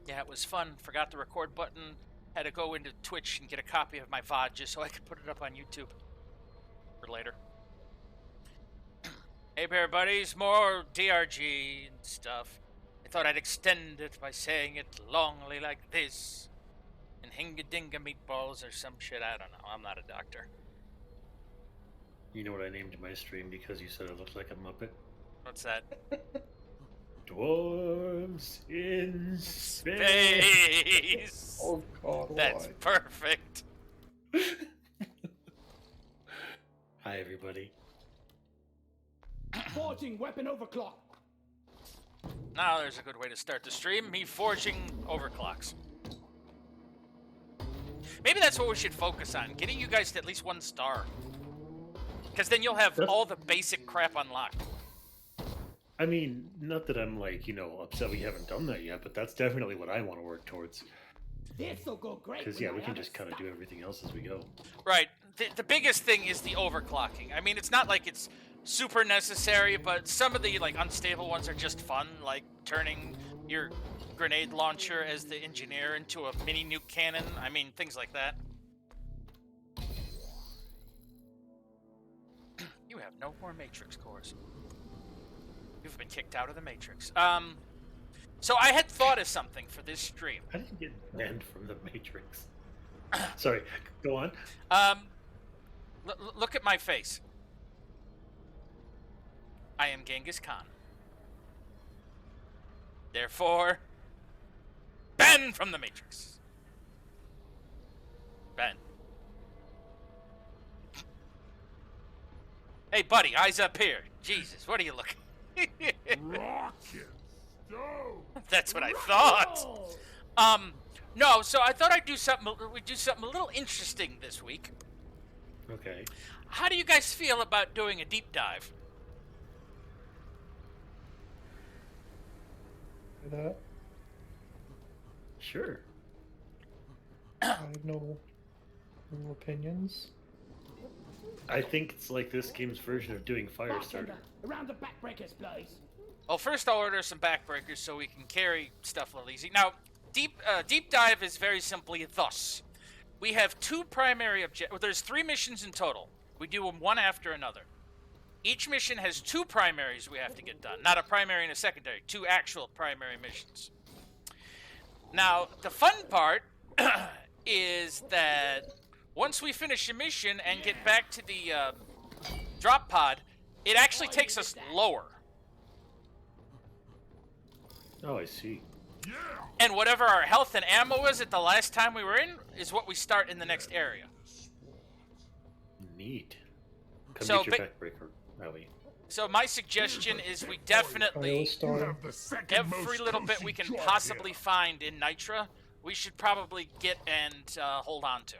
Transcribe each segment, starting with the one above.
Yeah, it was fun. Forgot the record button. Had to go into Twitch and get a copy of my VOD just so I could put it up on YouTube for later. Hey, bear buddies, more DRG and stuff. I thought I'd extend it by saying it longly like this. And hinga-dinga meatballs or some shit. I don't know. I'm not a doctor. You know what I named my stream because you said it looked like a Muppet? What's that? Dwarves in Space! Oh God, That's why? perfect. Hi, everybody. Forging weapon overclock. Now there's a good way to start the stream. Me forging overclocks. Maybe that's what we should focus on. Getting you guys to at least 1 star. Because then you'll have all the basic crap unlocked. I mean, not that I'm like, upset we haven't done that yet, but that's definitely what I want to work towards. This'll go great. Because, yeah, we can just kind of do everything else as we go. Right. The biggest thing is the overclocking. I mean, it's not like it's super necessary, but some of the unstable ones are just fun, like turning your grenade launcher as the engineer into a mini nuke cannon. I mean, things like that. You have no more Matrix cores. You've been kicked out of the Matrix. So I had thought of something for this stream. I didn't get banned from the Matrix. Sorry, go on. Look at my face. I am Genghis Khan. Therefore, banned from the Matrix. Ben. Hey, buddy, eyes up here. Jesus, what are you looking? Rocket stove. That's what I thought. No, so I thought I'd do something. We'd do something a little interesting this week. Okay. How do you guys feel about doing a deep dive? That Sure. I have no opinions. I think it's like this game's version of doing Firestarter. Around the backbreakers, please. Well, first I'll order some backbreakers so we can carry stuff a little easy. Now, deep dive is very simply thus. We have 2 primary objectives. Well, there's 3 missions in total. We do them one after another. Each mission has 2 primaries we have to get done. Not a primary and a secondary. 2 actual primary missions. Now, the fun part is that once we finish a mission and get back to the drop pod, it actually takes us lower. Oh, I see. Yeah. And whatever our health and ammo was at the last time we were in is what we start in the next area. Neat. Come So, get your backbreaker, Ellie. So my suggestion is we I definitely, will start. You have the second every most little bit we cushy can job possibly here. find in Nitra, we should probably get and hold on to.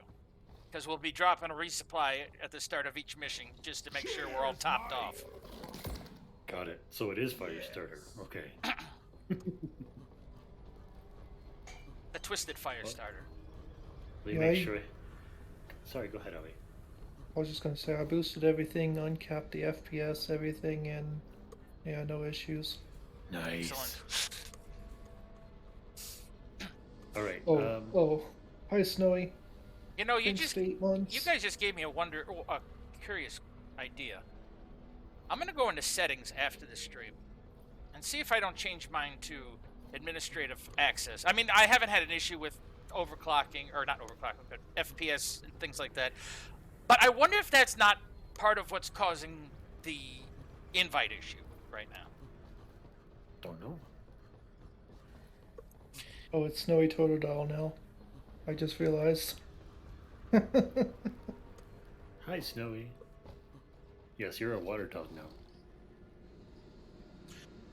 Because we'll be dropping a resupply at the start of each mission just to make sure we're all topped off. Got it. So it is Firestarter. Okay. The Twisted Fire Starter. Let me Yeah, make sure. Sorry, go ahead, Ellie. I was just gonna say I boosted everything, uncapped the FPS, everything, and yeah, no issues. Nice. Excellent. All right. Oh, hi Snowy. You know, you Been just, 8 months. you guys just gave me a curious idea. I'm gonna go into settings after the stream and see if I don't change mine to administrative access. I mean, I haven't had an issue with overclocking, or not overclocking, but FPS and things like that. But I wonder if that's not part of what's causing the invite issue right now. Don't know. Oh, it's Snowy Totodile now. I just realized. Hi, Snowy. Yes, you're a water dog now.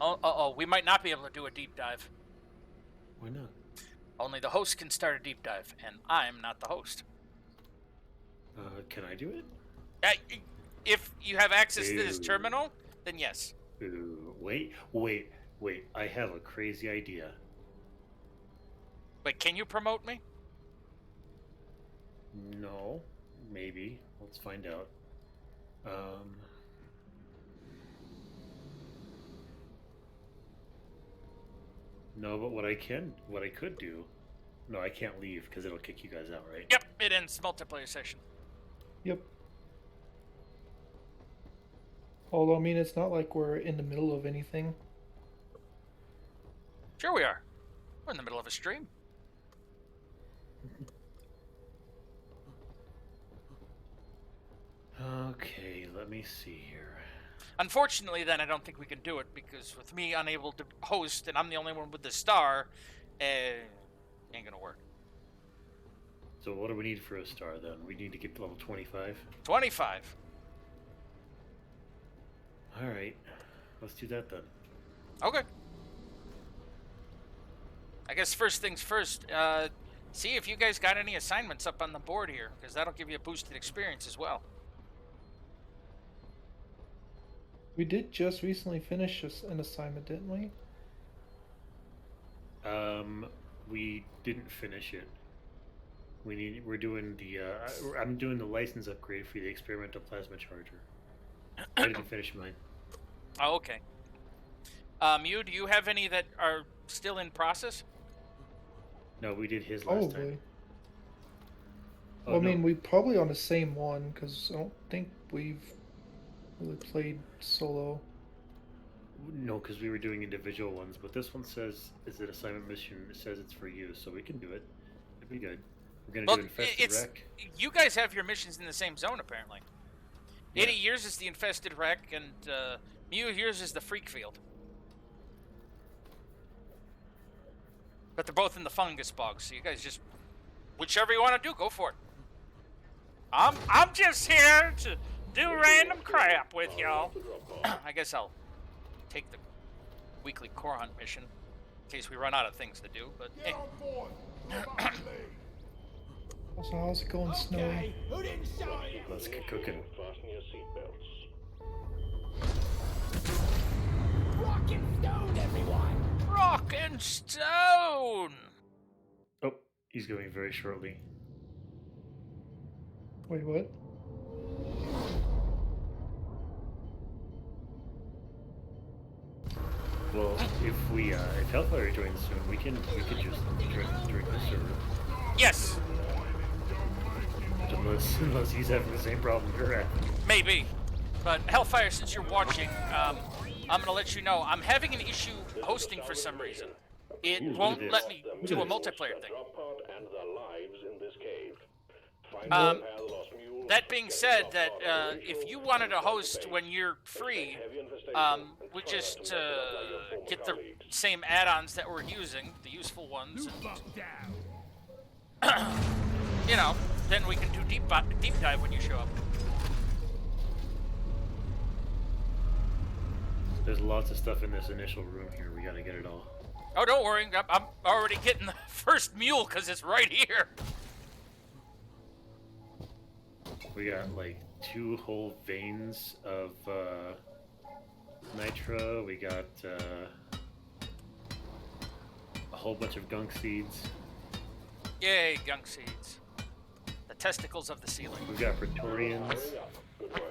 Oh, we might not be able to do a deep dive. Why not? Only the host can start a deep dive, and I'm not the host. Can I do it? If you have access to this Ew. terminal, then yes. Ooh, wait. I have a crazy idea. But can you promote me? No, maybe. Let's find out. No, but what I could do. No, I can't leave because it'll kick you guys out, right? Yep, it ends multiplayer session. Yep. Although, I mean, it's not like we're in the middle of anything. Sure we are. We're in the middle of a stream. Okay, let me see here. Unfortunately, then I don't think we can do it because with me unable to host and I'm the only one with the star, ain't gonna work. So what do we need for a star then? We need to get to level 25. 25. All right, let's do that then. Okay. I guess first things first. See if you guys got any assignments up on the board here, because that'll give you a boosted experience as well. We did just recently finish an assignment, didn't we? We didn't finish it. We're doing the. I'm doing the license upgrade for the experimental plasma charger. I didn't finish mine. Oh, okay. You, do you have any that are still in process? No, we did his last time. Probably. Oh, Well, I no. mean, we probably on the same one, because I don't think we've really played solo. No, because we were doing individual ones, but this one says it's an assignment mission. It says it's for you, so we can do it. It'd be good. We're gonna do infested wreck. You guys have your missions in the same zone, apparently. Yeah. 80 years is the infested wreck, and Mew, yours is the freak field. But they're both in the fungus bog, so you guys just whichever you want to do, go for it. I'm just here to do random crap with y'all. I guess I'll take the weekly core hunt mission in case we run out of things to do. But Get on board. Come on, Lee. So how's it going, Snowy? Okay, who didn't show you? Let's get cooking. Fasten your seatbelts. Rock and stone, everyone! rock and stone. Oh, he's going very shortly. Wait, what? Well, if Hellfyre joins soon, we could just join this server. Yes, Unless he's having the same problem you're having. maybe. But Hellfyre, since you're watching, I'm gonna let you know I'm having an issue hosting for some reason. It Ooh, won't look at let this. me Look do a at this. multiplayer thing. Drop pod and their lives in this cave. Find Um, repair the lost mules, That being get said, the that drop pod and if reach you the wanted to central host base. when you're free, Heavy infestation we and just try to multiply your former get the colleagues. same add-ons that we're using, the useful ones, You and, buck down. you know, then we can do deep dive when you show up. There's lots of stuff in this initial room here. We gotta get it all. Oh, don't worry, I'm already getting the first mule because it's right here. We got like 2 whole veins of nitro. We got a whole bunch of gunk seeds. Yay, gunk seeds. The testicles of the ceiling. We've got Praetorians. Hurry up. Good work.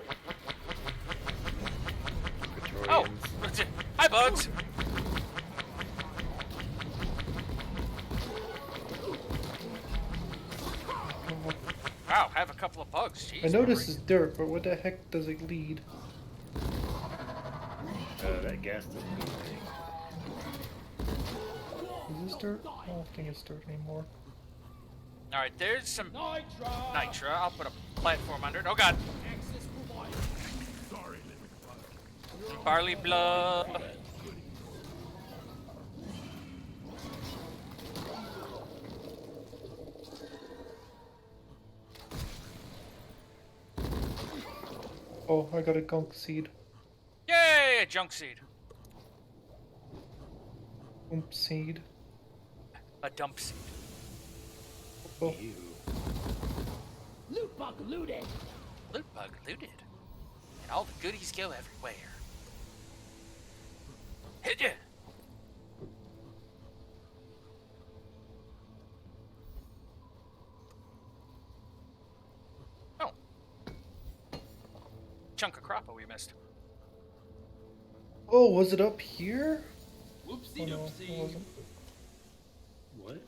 Oh, Praetorians. hi, bugs. Wow, have a couple of bugs. Jeez, I know this Corey. is dirt, but what the heck does it lead? That gas doesn't do anything. Is this dirt? I don't think it's dirt anymore. All right, there's some Nitro! nitra. I'll put a platform under it. Oh God, Access provided. Sorry, living bug. barley blood. Oh, I got a gunk seed. Yay, a junk seed. Seed. A dump seed. Oh, Ew. Loot bug looted. Loot bug looted. And all the goodies go everywhere. Hit ya. Oh. Chunk of crappa we missed. oh, was it up here? Oh Whoopsie no, it doopsie. wasn't. What?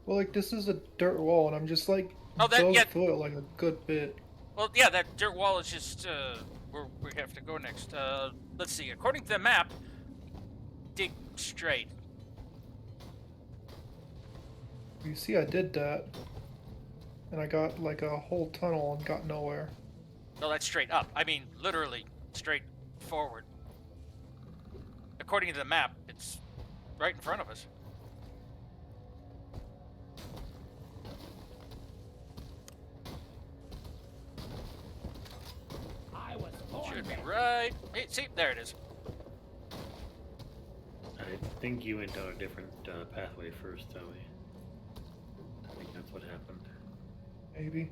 Well, like this is a dirt wall, and I'm just like Oh, that- dug yeah. through it like a good bit. Well, yeah, that dirt wall is just where we have to go next. Let's see. According to the map, dig straight. You see, I did that, and I got like a whole tunnel and got nowhere. No, that's straight up. I mean, literally straight forward. According to the map, it's right in front of us. I was born Should be ready. right. Hey, see, there it is. I think you went down a different pathway first, Zoe. I think that's what happened. Maybe.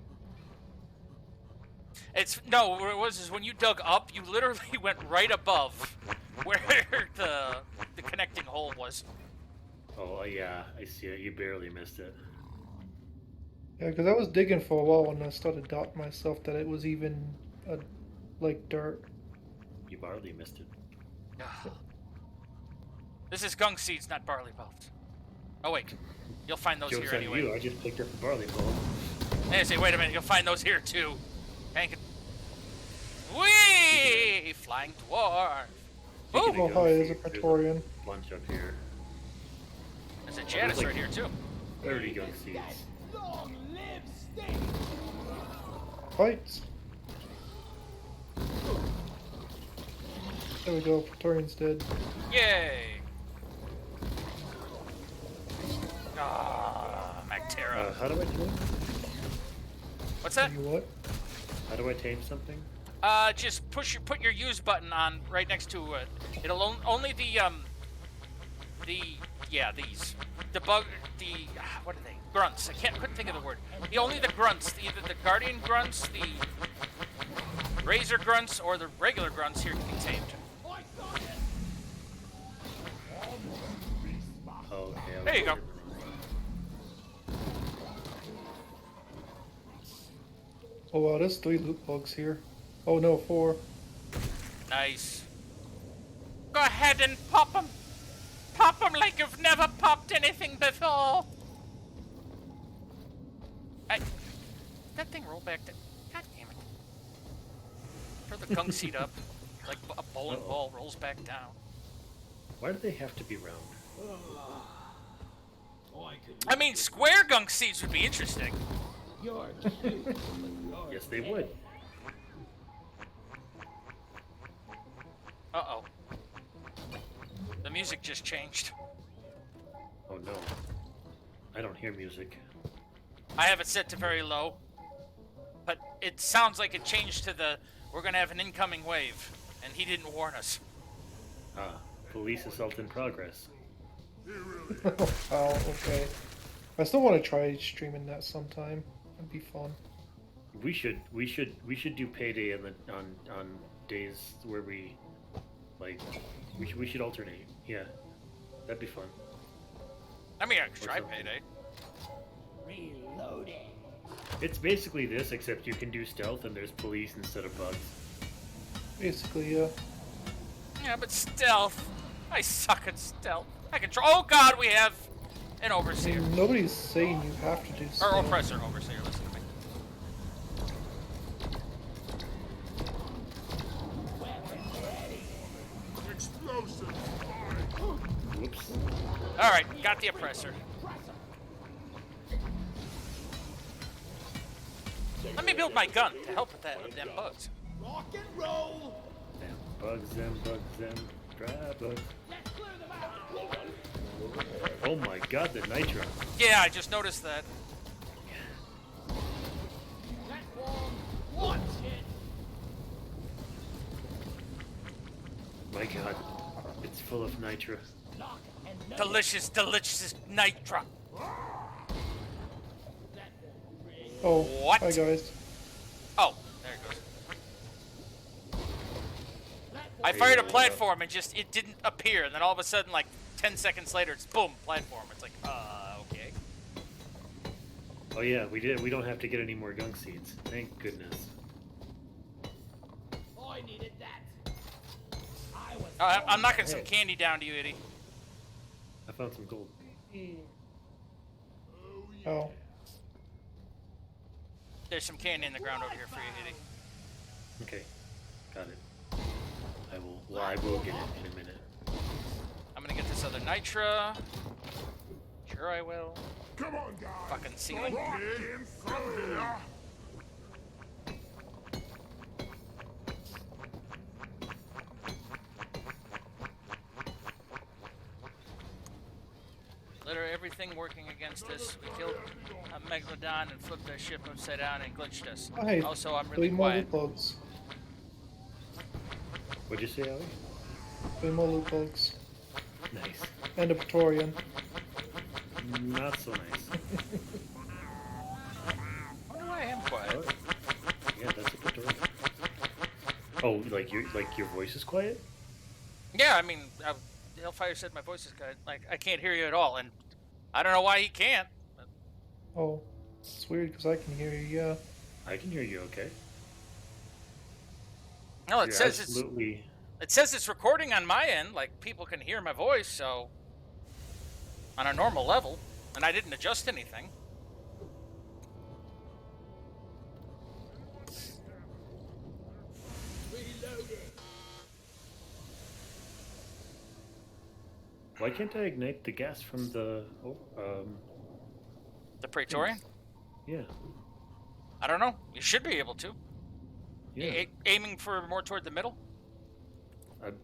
It's no. What it was is when you dug up, you literally went right above where the connecting hole was. Oh, yeah, I see it. You barely missed it. Yeah, because I was digging for a while, and I started doubting myself that it was even like dirt. You barely missed it. This is gunk seeds, not barley bulbs. Oh wait, you'll find those Joke's here on anyway. you, I just picked up the barley bulb. Hey, say, wait a minute, you'll find those here too. Hang it. Whee! Flying dwarf. Speaking Oh, of hi, there's a gunk seeds, Praetorian. a bunch up here. There's a Janus like- right here too. 30 gunk seeds. Long live Sting! Fights. There we go, Praetorian's dead. Yay! Ah, Mactera. How do I tame? What's that? You what? How do I tame something? Just put your use button on right next to it. It'll only the these. What are they? Grunts. Couldn't think of the word. Only the grunts, either the guardian grunts, the razor grunts, or the regular grunts here can be tamed. I saw it! Oh, okay. I was There you go. looking Oh wow, there's 3 loot bugs here. Oh no, 4. Nice. Go ahead and pop them. Pop them like you've never popped anything before. That thing roll back to... God damn it. Throw the gunk seat up. Like a bowling ball rolls back down. Why do they have to be round? I mean, square gunk seats would be interesting. You're cute. Yes, they would. Uh-oh. The music just changed. Oh no. I don't hear music. I have it set to very low. But it sounds like it changed to the, we're gonna have an incoming wave. And he didn't warn us. Ah, police assault in progress. Oh, okay. I still want to try streaming that sometime. It'd be fun. We should do payday on days where we we should alternate. Yeah, that'd be fun. I mean, I could try something. payday. Reloading. It's basically this, except you can do stealth and there's police instead of bugs. Basically, yeah. Yeah, but stealth. I suck at stealth. I can try. Oh god, we have an I overseer. mean, nobody's saying you have to do Or stealth. oppressor, overseer, listen to me. Explosives! Whoops. Alright, got the oppressor. Let me build my gun to help with that with them bugs. Rock and roll! Them bugs, them dry bugs. Let's clear them out! Oh my god, the nitro. Yeah, I just noticed that. Platform, watch it! My god, it's full of nitro. Lock and load. Delicious, delicious nitra. Oh, What? hi guys. Oh, there it goes. I fired a platform and just it didn't appear, and then all of a sudden, like 10 seconds later, it's boom, platform. It's like, okay. Oh yeah, we did. We don't have to get any more gunk seeds. Thank goodness. I needed that. I was I'm knocking some Hey. candy down to you, Eddie. I found some gold. Oh. There's some candy in the ground over here for you, Hitty. Okay, got it. I will get it in a minute. I'm gonna get this other Nitra. Sure I will. Come on, guys. Fucking ceiling. Rock in thunder. Literally everything working against us. We killed a Megalodon and flipped their ship upside down and glitched us. Oh, hey, Also, I'm 3 really more quiet. loot bugs. What'd you say, Ali? 3 more loot bugs. Nice. And a Praetorian. Not so nice. I wonder why I am quiet. Oh, yeah, that's a good door. Oh, like your voice is quiet? Yeah, I mean, Hellfyre said my voice is good. Like, I can't hear you at all, and I don't know why he can't. But Oh, it's weird because I can hear you, yeah. I can hear you okay. no, it You're says absolutely. it says it's recording on my end. Like, people can hear my voice, so on a normal level, and I didn't adjust anything. Reloading. Why can't I ignite the gas from the? The Praetorian? Yeah. I don't know. You should be able to. Yeah. Aiming for more toward the middle. I'm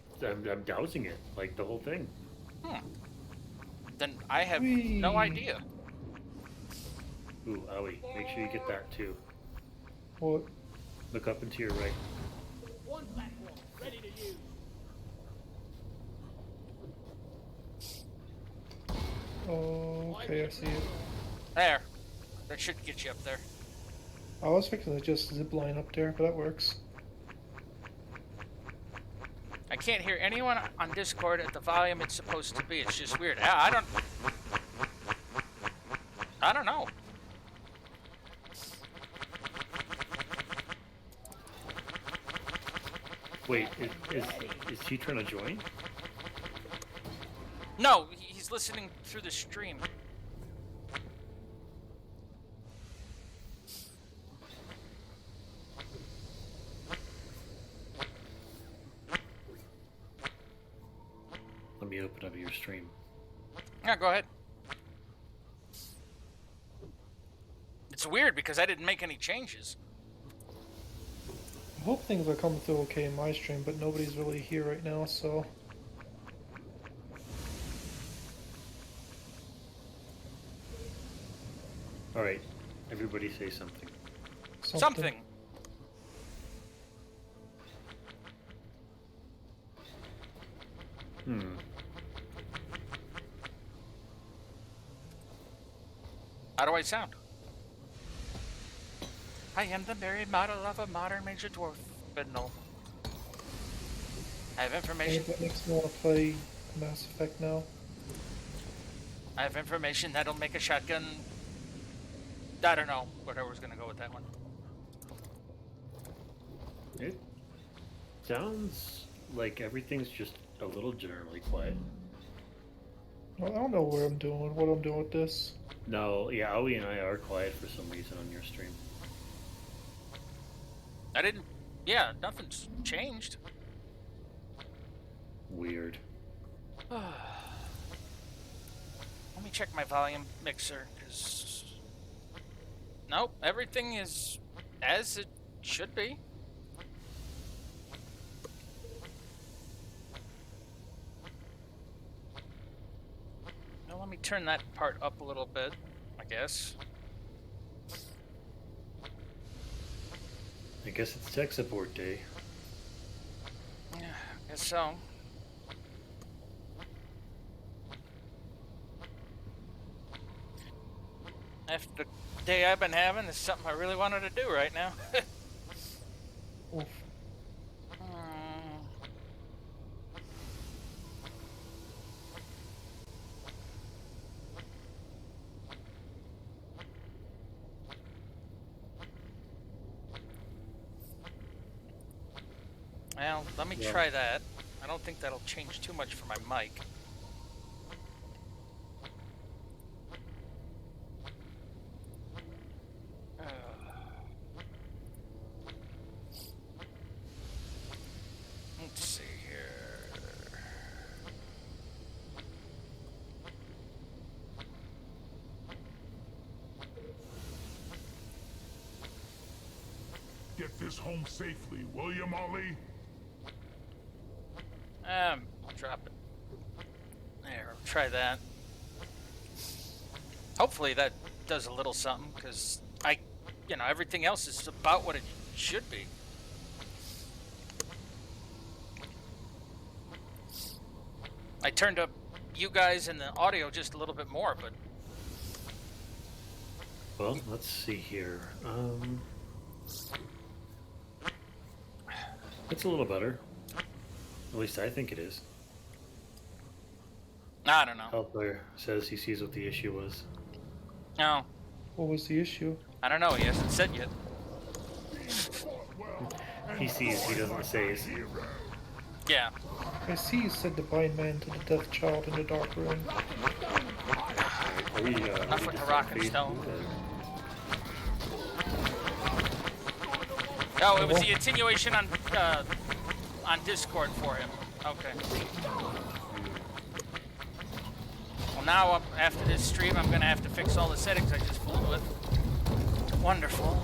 dousing it like the whole thing. Then I have Whee! no idea. Ooh, Owie, make sure you get that too. What? Look up and to your right. One platform ready to use. Oh, okay, I see it. There. That should get you up there. I was fixing to just zip line up there, but that works. I can't hear anyone on Discord at the volume it's supposed to be. It's just weird. I don't know. Wait, is he trying to join? No, he's listening through the stream. Let me open up your stream. Yeah, go ahead. It's weird because I didn't make any changes. I hope things are coming through okay in my stream, but nobody's really here right now, so... Alright, everybody say something. Something. How do I sound? I am the married model of a modern major dwarf, but no. I have information. That makes me want to play Mass Effect now. I have information that'll make a shotgun. I don't know. Whatever's gonna go with that one. It sounds like everything's just a little generally quiet. Well, I don't know what I'm doing with this. No, yeah, Aoi and I are quiet for some reason on your stream. I didn't. Yeah, nothing's changed. Weird. Let me check my volume mixer, because... Nope, everything is as it should be. Now let me turn that part up a little bit, I guess. I guess it's tech support day. Yeah, I guess so. After the day I've been having, it's something I really wanted to do right now. Oof. Well, let me Yeah. try that. I don't think that'll change too much for my mic. get this home safely, will you, Molly? Drop it. There, try that. Hopefully that does a little something, because everything else is about what it should be. I turned up you guys and the audio just a little bit more, but Well, let's see here. It's a little better. At least I think it is. I don't know. Hellfyre says he sees what the issue was. No, What was the issue? I don't know. He hasn't said yet. He sees, he doesn't say. Yeah. I see you said the blind man to the deaf child in the dark room. Are we, Enough with the rock and stone. Oh, it was the attenuation on Discord for him. Okay. Well, now after this stream, I'm gonna have to fix all the settings I just fooled with. Wonderful.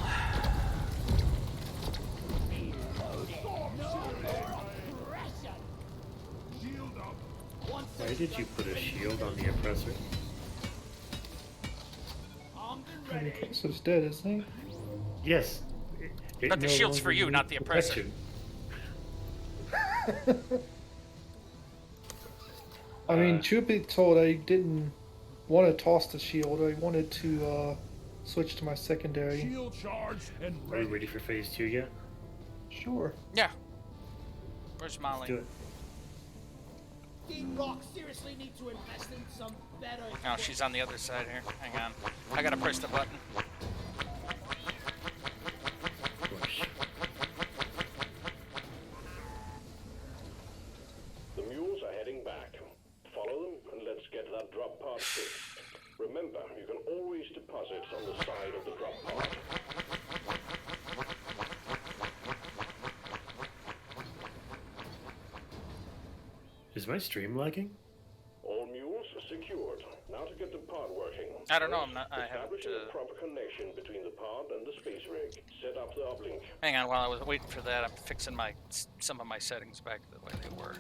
Why did you put a shield on the oppressor? The oppressor's dead, isn't he? Yes. It But the no shield's for longer you, needs not the oppressor. protection. I mean, truth be told, I didn't want to toss the shield. I wanted to switch to my secondary. Shield charged and Are we ready. ready for phase 2 yet? Sure. Yeah. Where's Let's Molly? do it. Deep Rock seriously need to invest in some better. Oh, she's on the other side here. Hang on. I gotta press the button. Push. The mules are heading back. Follow them and let's get that drop pod fixed. Remember, you can always deposit on the side of the drop pod. Is my stream lagging? All mules secured. Now to get the pod working. I don't know, I'm not- I Establishing haven't, a proper connection between the pod and the space rig. Set up the uplink. Hang on, while I was waiting for that, I'm fixing some of my settings back the way they were.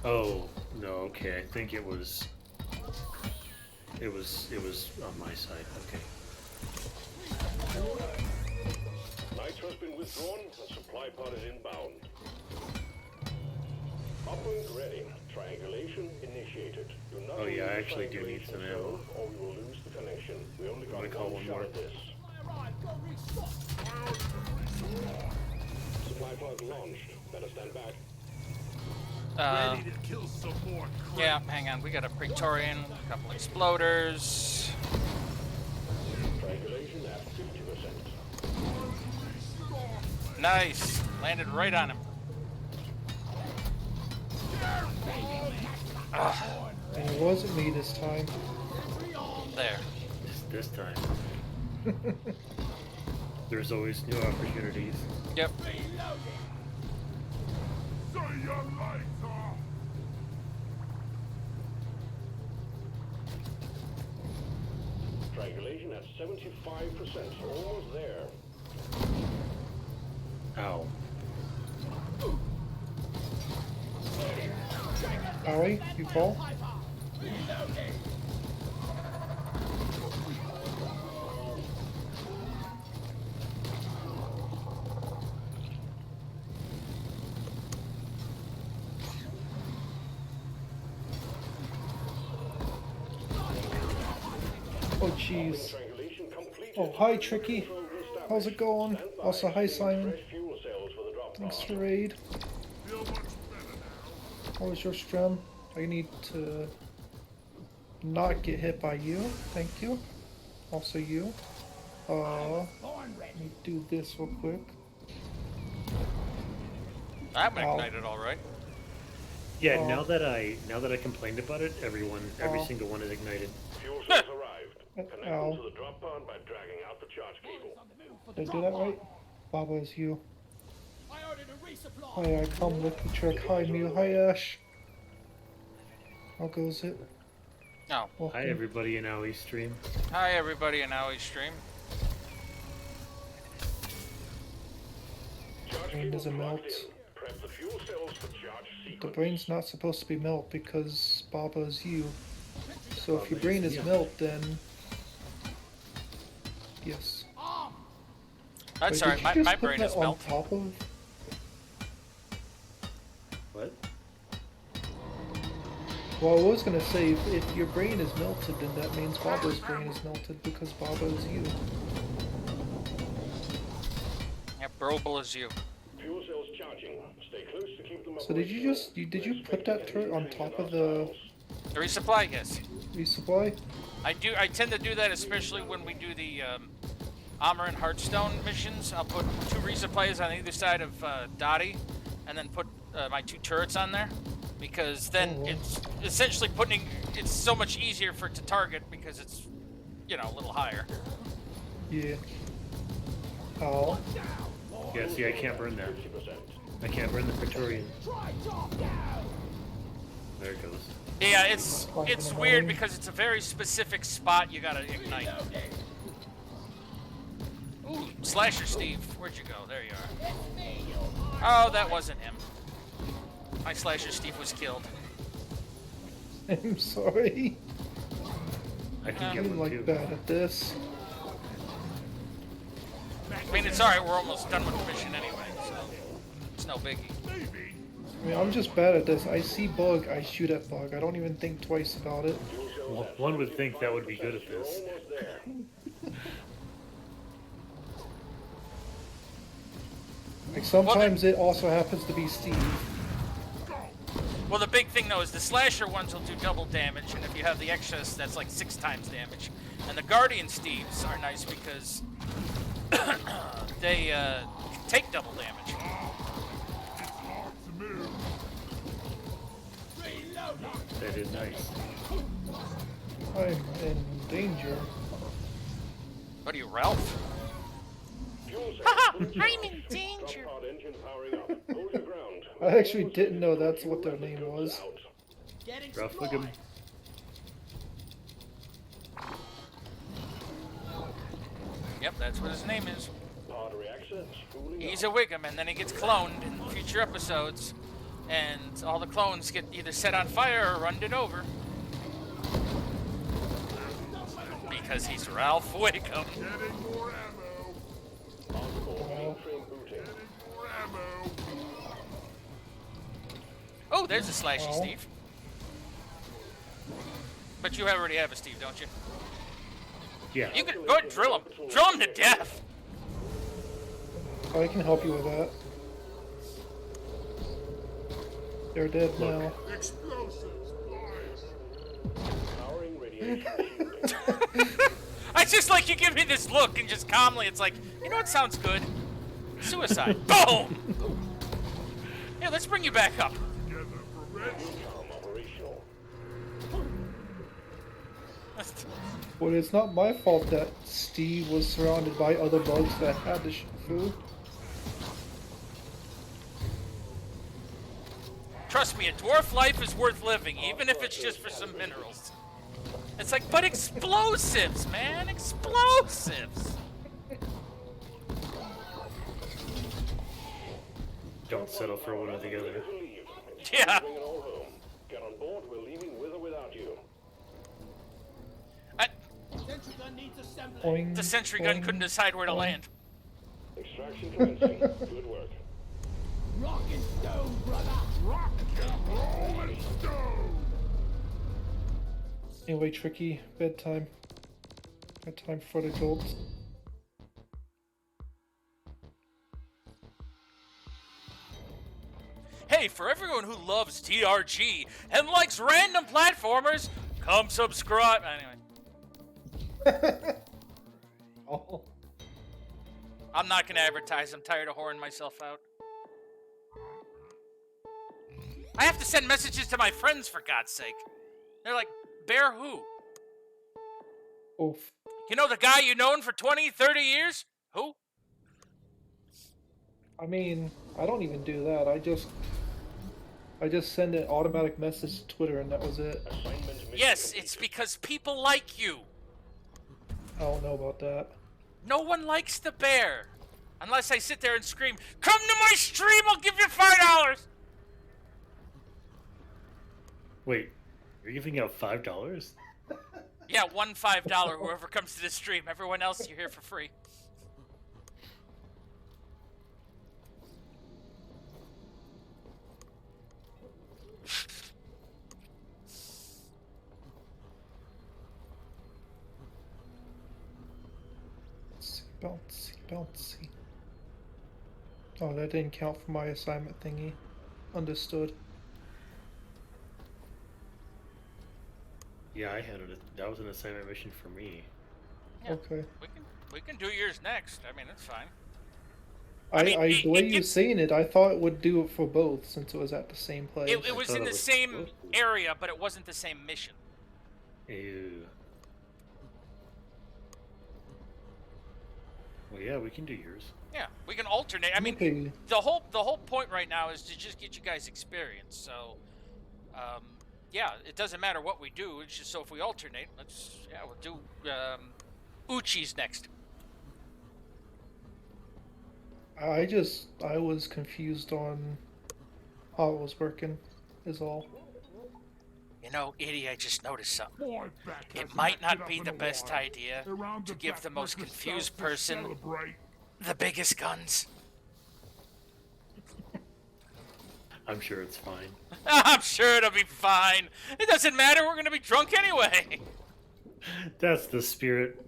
Oh, no, okay. I think it was on my side. Okay. Nitro has been withdrawn and supply pod is inbound. Uplink ready. Triangulation initiated. Do not Oh, yeah, I release actually do need triangulation some ammo. zone or we will lose the connection. We only got gonna call one one shot more. at this. Alright, go restock. Supply pod launched. Better stand back. Ready to kill some more crap. Yeah, hang on. We got a Praetorian, a couple exploders. Triangulation at 50%. Nice. Landed right on him. And it wasn't me this time. There. This time. There's always new opportunities. Yep. Say your lights off. Triangulation at 75%. Almost there. Ow. Howie, you fall? Oh jeez. Triangulation completed. Oh hi Tricky. How's it going? Stand by. Also hi Simon. Fresh fuel cells for the drop Thanks pod. for raid. Feel much better now. How was your stream? I need to not get hit by you. Thank you. Also you. Let me do this real quick. I'm Ow. ignited all right. Yeah, Oh. now that I complained about it, every Oh. single one is ignited. Fuel cells arrived. Connect them Ow. to the drop pod by dragging out the charge cable. Did I do that right? Baba is you. I ordered a resupply. Hi, I come with the trick. Hi Mew. Hi Ash. How goes it? Oh, Welcome. Hi, everybody in Aoi stream. hi everybody in Aoi stream. Charge Brain cable doesn't plugged melt. in. Prep the fuel cells for charge The sequence. brain's not supposed to be melt because Baba is you. So if your Baba brain is is you. melt, then yes. That's Wait, alright, did my you just put brain that is on melt. top of? What? Well, I was gonna say if your brain is melted, then that means Baba's brain is melted because Baba is you. Yep, Brobel is you. Fuel cells charging. Stay close to keep them So did you operational. just did you We're put that expecting turret on entry top of and the hostiles. The resupply, yes. resupply? I tend to do that especially when we do the Armor and Hearthstone missions. I'll put 2 resupplies on either side of Dottie, and then put my 2 turrets on there, because then Oh. it's essentially it's so much easier for it to target because it's, you know, a little higher. Yeah. Oh. Yeah, see, I can't burn that. 50%. I can't burn the Praetorian. There it goes. Yeah, it's Like in the weird morning. because it's a very specific spot you gotta ignite. Ooh, Slasher Steve, where'd you go? There you are. Oh, that wasn't him. My Slasher Steve was killed. I'm sorry. I can get I'm one too. like bad at this. I mean, it's alright, we're almost done with the mission anyway, so it's no biggie. I mean, I'm just bad at this. I see bug, I shoot at bug. I don't even think twice about it. Well, one would think that would be good at this. Almost there. Like sometimes it also happens to be Steve. Well, the big thing though is the Slasher ones will do double damage, and if you have the excess, that's like 6 times damage. And the Guardian Steves are nice because they take double damage. That is nice. I'm in danger. What are you, Ralph? Fuel cells Haha, fully I'm charged. in danger. Drop pod engine powering up. Hold your ground. I actually didn't know that's what their name was. Out. Getting Ralph, look at him. Yep, that's what his name is. Pod reactor spooling He's up. a Wiggum, and then he gets cloned in future episodes, and all the clones get either set on fire or runned over. Because he's Ralph Wiggum. Getting more ammo. Mainframe booting. Getting more ammo. Oh, there's a Slashy Oh. Steve. But you already have a Steve, don't you? Yeah. You can go ahead and drill him. Drill him to death. I can help you with that. They're dead now. Explosives. Nice. Powering radiation shielding. I just like you give me this look and just calmly, it's like, you know what sounds good? Suicide. Boom! Yeah, let's bring you back up. Together for red. Calm operational. But it's not my fault that Steve was surrounded by other bugs that had the food. Trust me, a dwarf life is worth living, even if it's just for some minerals. It's like, but explosives, man, explosives. Don't settle for one or the other. To leave. Yeah. Bring it all home. Get on board. We're leaving with or without you. Sentry gun needs assembly. Boing, The sentry gun boing. couldn't decide where to land. Extraction commencing. Good work. Rock and stone, brother. Rock and roll and stone. Anyway, Tricky, bedtime. Bedtime for the adults. Hey, for everyone who loves TRG and likes random platformers, come subscribe. Anyway, Oh. I'm not gonna advertise. I'm tired of whoring myself out. I have to send messages to my friends, for God's sake. They're like, Bear who? Oof. You know the guy you known for 20, 30 years? Who? I mean, I don't even do that. I just I just send an automatic message to Twitter and that was it. Assignment mission Yes, complete. it's because people like you. I don't know about that. No one likes the bear. Unless I sit there and scream, "Come to my stream, I'll give you $5." Wait, you're giving out $5? Yeah, one $5 whoever comes to the stream. Everyone else, you're here for free. Bouncy, bouncy. Oh, that didn't count for my assignment thingy. Understood. Yeah, I had it. That was an assignment mission for me. Yeah, Okay. we can do yours next. I mean, that's fine. I, mean, the way it- you saying it, I thought it would do it for both since it was at the same place. It was thought in it the was same supposed to. area, but it wasn't the same mission. Ew. Well, yeah, we can do yours. Yeah, we can alternate. I mean, Okay. the whole point right now is to just get you guys experience. So, yeah, it doesn't matter what we do. It's just so if we alternate, we'll do Uchi's next. I was confused on how it was working, is all. You know, Edie, I just noticed something. My back It hasn't might acted not up be in the a best while. idea Around to the give back the most breakfast confused house to person celebrate. the biggest guns. I'm sure it's fine. I'm sure it'll be fine. It doesn't matter. We're gonna be drunk anyway. That's the spirit.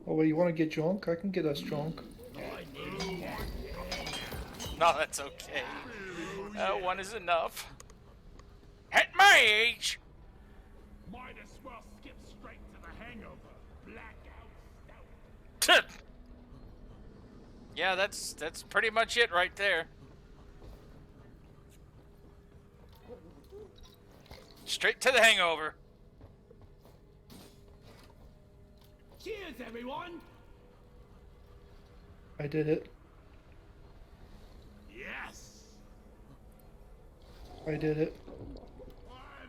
Oh, wait, you want to get drunk? I can get us drunk. No, that's okay. One is enough. At my age. Might as well skip straight to the hangover. Blackout stout. Yeah, that's pretty much it right there. Straight to the hangover. Cheers, everyone! I did it. Yes. I did it.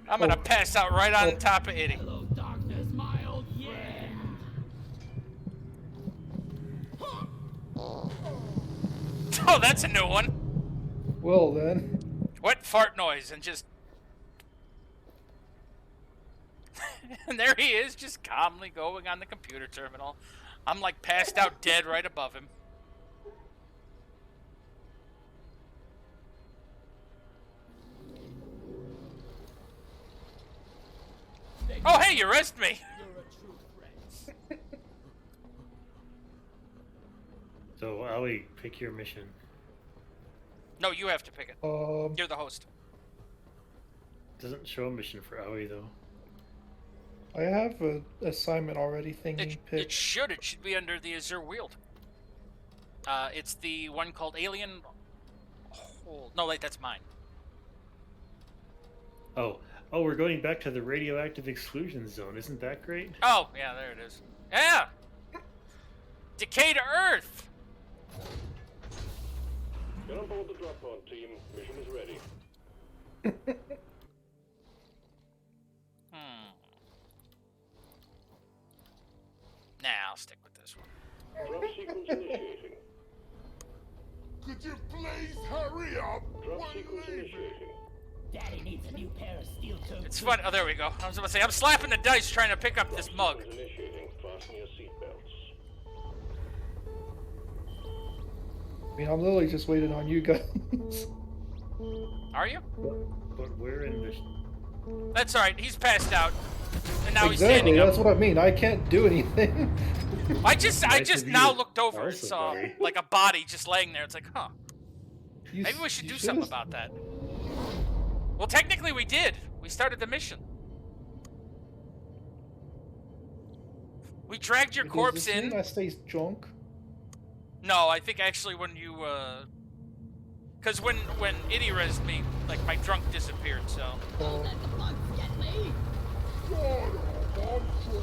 I'm gonna pass out right on top of Eddie. Hello, darkness, my old friend. Oh, that's a new one. Well then. What fart noise and just... And there he is, just calmly going on the computer terminal. I'm like passed out dead right above him. Oh, hey, you arrest me. You're a true friend. So, Aoi, pick your mission. No, you have to pick it. You're the host. Doesn't show a mission for Aoi, though. I have a assignment already thingy It picked. should. It should be under the Azure Wield. It's the one called Alien... Oh, no, wait, that's mine. Oh, we're going back to the radioactive exclusion zone. Isn't that great? Oh, yeah, there it is. Yeah! Decay to Earth! Get on board the drop pod, team. Mission is ready. Nah, I'll stick with this one. Drop sequence initiating. Could you please hurry up? Drop We're sequence leaving. initiating. Daddy needs a new pair of steel toes. It's fun. Oh, there we go. I was about to say, I'm slapping the dice trying to pick up this mug. Sequence initiating. Fasten your seatbelts. I mean, I'm literally just waiting on you guys. Are you? But we're in the... That's alright. He's passed out. And now he's Exactly, standing up. that's what I mean. I can't do anything. I just Nice of you now to looked over tell and saw somebody. like a body just laying there. It's like, huh. You Maybe we should you do something should've- about that. Well, technically we did. We started the mission. We dragged your Does corpse this mean in. I stay drunk. No, I think actually when you, because when Itty rezzed me, like my drunk disappeared, so.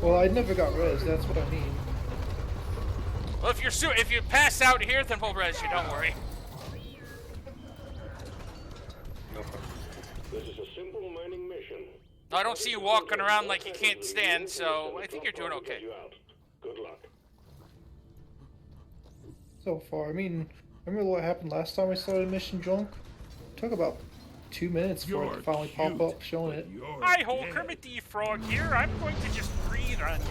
Well, I never got res. That's what I mean. Well, if you pass out here, then we'll res you, don't worry. No problem. This is a simple mining mission. I don't see you walking around like you can't stand, so I think you're doing okay. Good luck. So far, I mean, remember what happened last time I started mission drunk? Took about 2 minutes for it to finally pop up showing it. Hi ho, Kermit the Frog here. I'm going to just breathe on you.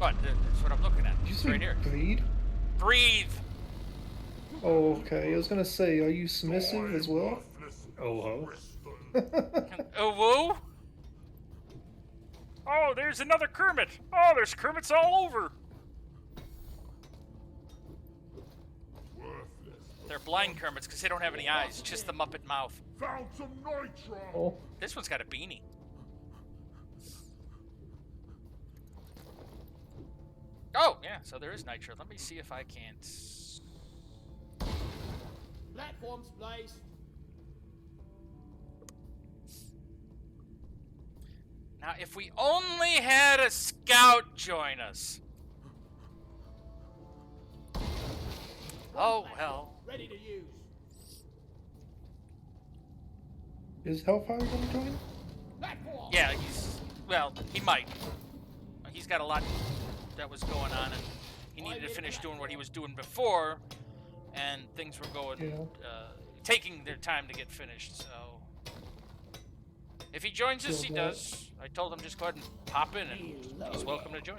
But that's what I'm looking at. Did you It's say right here. breed? Breathe. Oh, okay. I was gonna say, are you submissive as well? Oh ho. Oh, whoa. Oh, there's another Kermit. Oh, there's Kermits all over. They're blind Kermits because they don't have any eyes, just the Muppet mouth. Found some nitro. Oh, This one's got a beanie. Oh, yeah, so there is nitro. Let me see if I can't. Platforms, please. Now, if we only had a scout join us. Oh, well. Ready to use. is Hellfyre gonna join? Platform. Yeah, he might. He's got a lot that was going on, and he needed to finish doing what he was doing before, and things were going, taking their time to get finished, so. If he joins us, he does. I told him just go ahead and pop in, and he's welcome to join.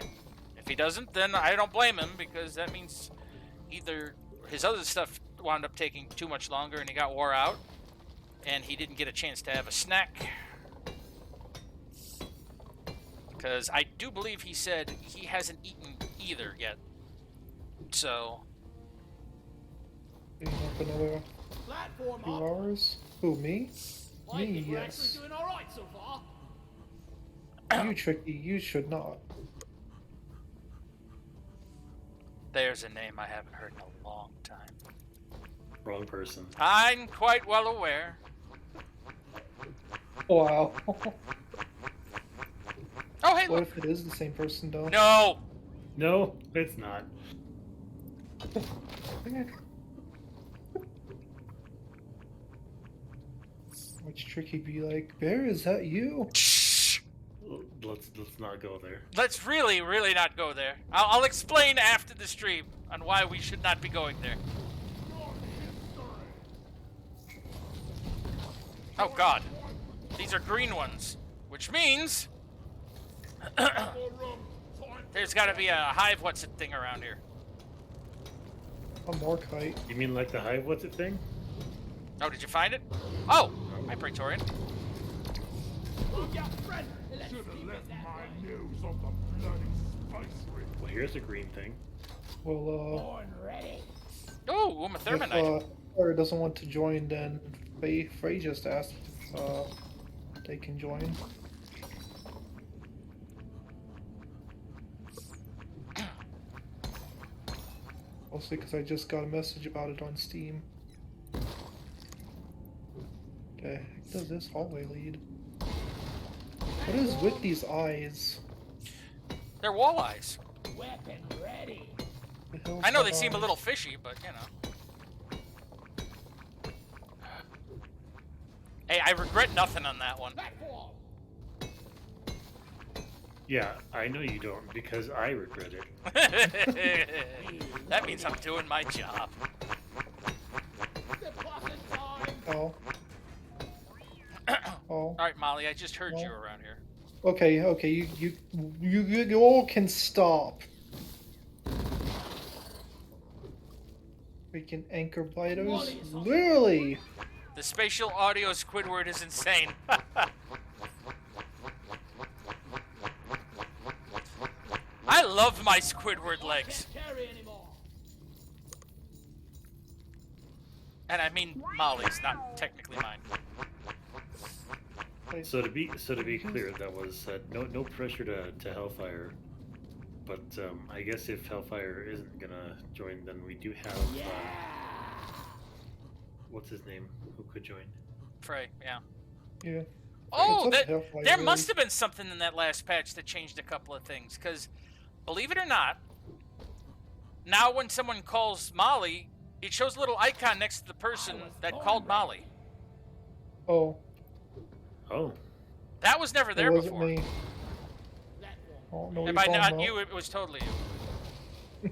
If he doesn't, then I don't blame him, because that means either his other stuff wound up taking too much longer and he got wore out, and he didn't get a chance to have a snack. Because I do believe he said he hasn't eaten either yet. So. Being up another Platform 2 up. hours? Who, me? I Me, think we're yes. actually doing all right so far. You, Tricky, you should not. There's a name I haven't heard in a long time. Wrong person. I'm quite well aware. Wow. Oh, hey, What look. if it is the same person, though? No! No, it's not. Which Tricky be like, Bear, is that you? Shh! Let's not go there. Let's really, really not go there. I'll explain after the stream on why we should not be going there. Oh, God. These are green ones, which means there's got to be a hive what's-it thing around here. A Morkite. You mean like the hive what's it thing? Oh, did you find it? Oh! Hi, Praetorian. Look out, friend. Let's Should have keep left it that my way. nose on the bloody spicery. Well, here's a green thing. Well, Born ready. Oh, Uma if Thermonite. Hellfyre doesn't want to join, then Frey just asked if they can join. Mostly because I just got a message about it on Steam. Okay, does this hallway lead? What is with these eyes? They're walleyes. Weapon ready. The hell's I know they have seem a eyes? little fishy, but you know. Hey, I regret nothing on that one. Platform. Yeah, I know you don't because I regret it. That means I'm doing my job. Deposit time. Oh. Oh. Alright, Molly, I just heard you Oh. around here. Okay, okay, you all can stop. Freaking anchor biters. Literally. The spatial audio Squidward is insane. I love my Squidward legs. Can't carry anymore. And I mean Molly's, not technically mine. So to be clear, that was no pressure to Hellfyre, but I guess if Hellfyre isn't gonna join, then we do have what's his name who could join. Frey, yeah. Yeah. Oh, It's up that, to Hellfyre, there really. must have been something in that last patch that changed a couple of things. Because, believe it or not, now when someone calls Molly, It shows a little icon next to the person that called Molly. Oh, Oh. That was never it there wasn't before. me. I don't know what And you're by talking not about. you, it was totally you.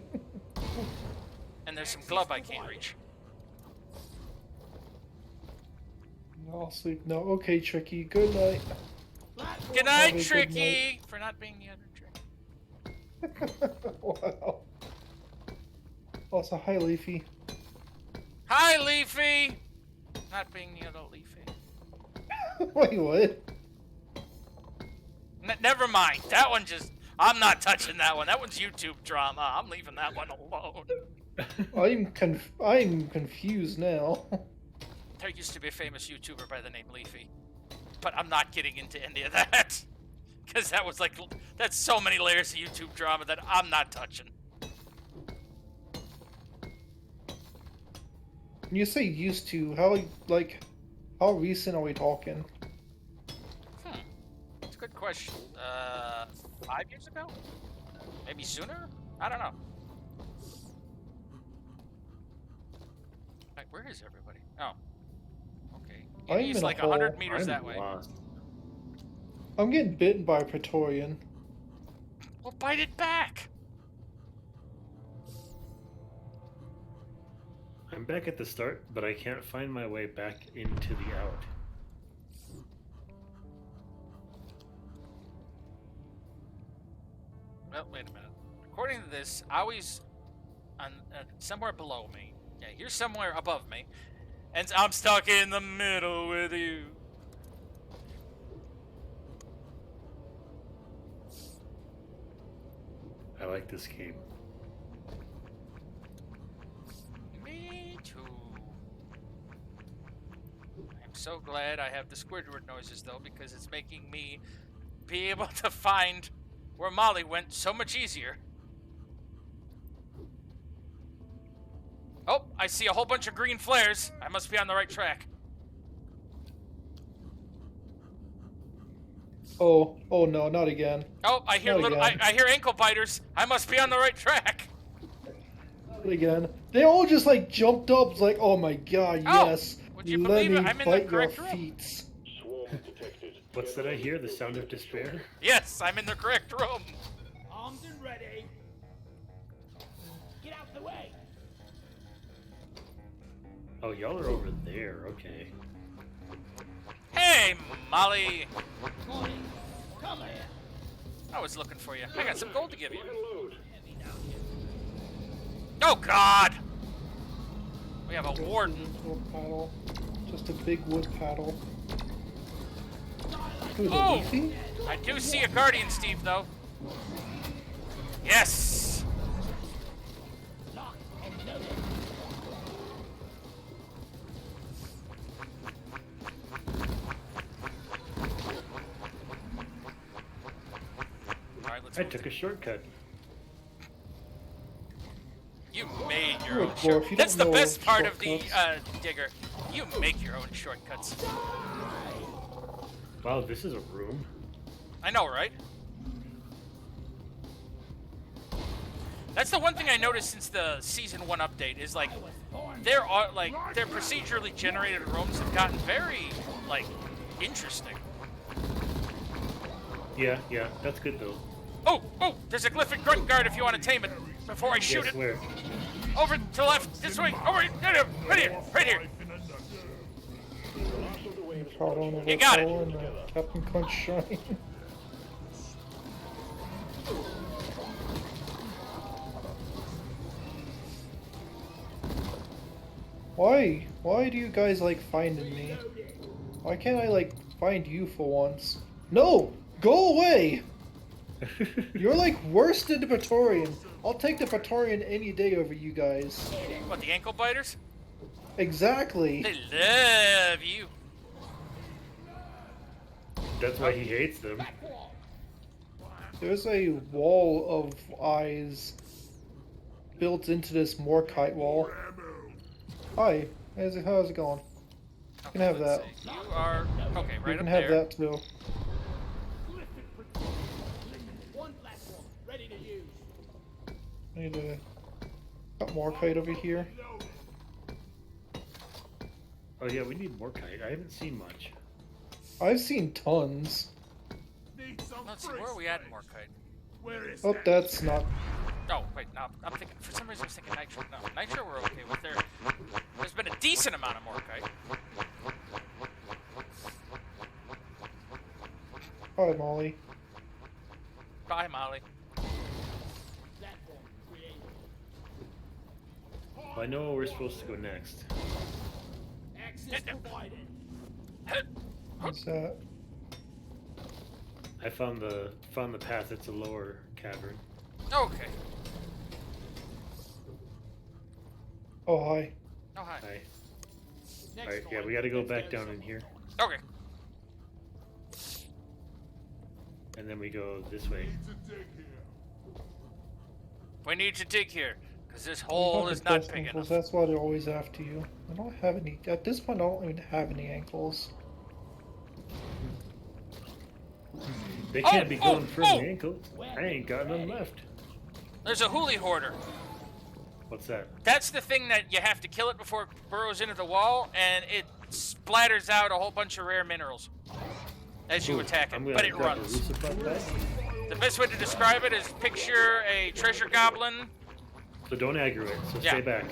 And there's some glove I can't reach. I'll sleep now. Okay, Tricky. Good night. Good Have a night, good Tricky! For not being the other Tricky. Wow. Also, hi, Leafy. Hi, Leafy! Not being the other Leafy. Wait, what? Never mind. That one just... I'm not touching that one. That one's YouTube drama. I'm leaving that one alone. I'm confused now. There used to be a famous YouTuber by the name Leafy. But I'm not getting into any of that. Because that was like... That's so many layers of YouTube drama that I'm not touching. When you say used to, how recent are we talking? That's a good question. 5 years ago? Maybe sooner? I don't know. Right, where is everybody? Oh. Okay. I'm He's in a like hole. 100 meters I'm that way. lost. I'm getting bitten by a Praetorian. Well, bite it back! I'm back at the start, but I can't find my way back into the out. Well, wait a minute. According to this, AoiV's on somewhere below me. Yeah, you're somewhere above me. And I'm stuck in the middle with you. I like this game. Me too. I'm so glad I have the Squidward noises, though, because it's making me be able to find where Molly went so much easier. Oh, I see a whole bunch of green flares. I must be on the right track. Oh no, not again. Oh, I hear Not little. again. I hear ankle biters. I must be on the right track. Not again. They all just like jumped up. It's like, oh my god, Oh, yes. would you Let believe me it? I'm in the bite your correct room. feet. Swarm detected. What's that I hear? The sound of despair? Yes, I'm in the correct room. Armed and ready. Get out the way. Oh, y'all are over there. Okay. Hey, Molly. Morning. Come here. I was looking for you. I got some gold to give you. Lock and load. Heavy down here. Oh, God. We have a warden. Wood paddle. Just a big wood paddle. Who's a Oh! Leafy? I do see a guardian, Steve, though. Yes. Lock and load. All right, let's I move took a shortcut. You made your Good own lord, shortcut. if you That's the don't know best part of the shortcuts. digger. You make your own shortcuts. Wow, this is a room. I know, right? That's the one thing I noticed since the season 1 update is like their procedurally generated rooms have gotten very like interesting. Yeah, that's good though. Oh, there's a glyphic grunt guard if you want to tame it before I shoot Guess it. where? Over to the left, this way, over right here, right here. You got it. And Captain Crunch Shrine. Why? Why do you guys like finding me? Why can't I like find you for once? No! Go away! You're like worse than the Praetorian. I'll take the Praetorian any day over you guys. What, the ankle biters? Exactly. They love you. That's why he hates them. There's a wall of eyes built into this Morkite wall. Hi, how's it going? You can have let's that. see. You are okay, right You can up have there. that too. One platform. Ready to use. I need to got Morkite over here. Oh yeah, we need more kite. I haven't seen much. I've seen tons. Need some Let's see, free where are we at in space. Morkite? Where is Oh, that? that's not. Oh, wait, no, I'm thinking, for some reason I was thinking Nitro. No, Nitro we're okay with. There's been a decent amount of Morkite. Hi, Molly. Bye, Molly. Platform created. Well, I know where we're supposed to go next. Access provided. What's that? I found the path. It's a lower cavern. Okay. Oh, hi. Oh, hi. Hi. Next Alright, yeah, one, we gotta go let's back get down some in here. Okay. And then we go this way. Need to dig here. We need to dig here, because this You hole have is the not best big ankles, enough. that's why they're always after you. I don't have any. At this point, I don't even have any ankles. They Oh, can't be oh, going for oh! the ankle. I ain't got none left. There's a hoolie hoarder. What's that? That's the thing that you have to kill it before it burrows into the wall, and it splatters out a whole bunch of rare minerals as you Ooh, attack it, I'm gonna but it grab a runs. resupply pack. The best way to describe it is picture a treasure goblin. So don't aggro it. So Yeah. stay back.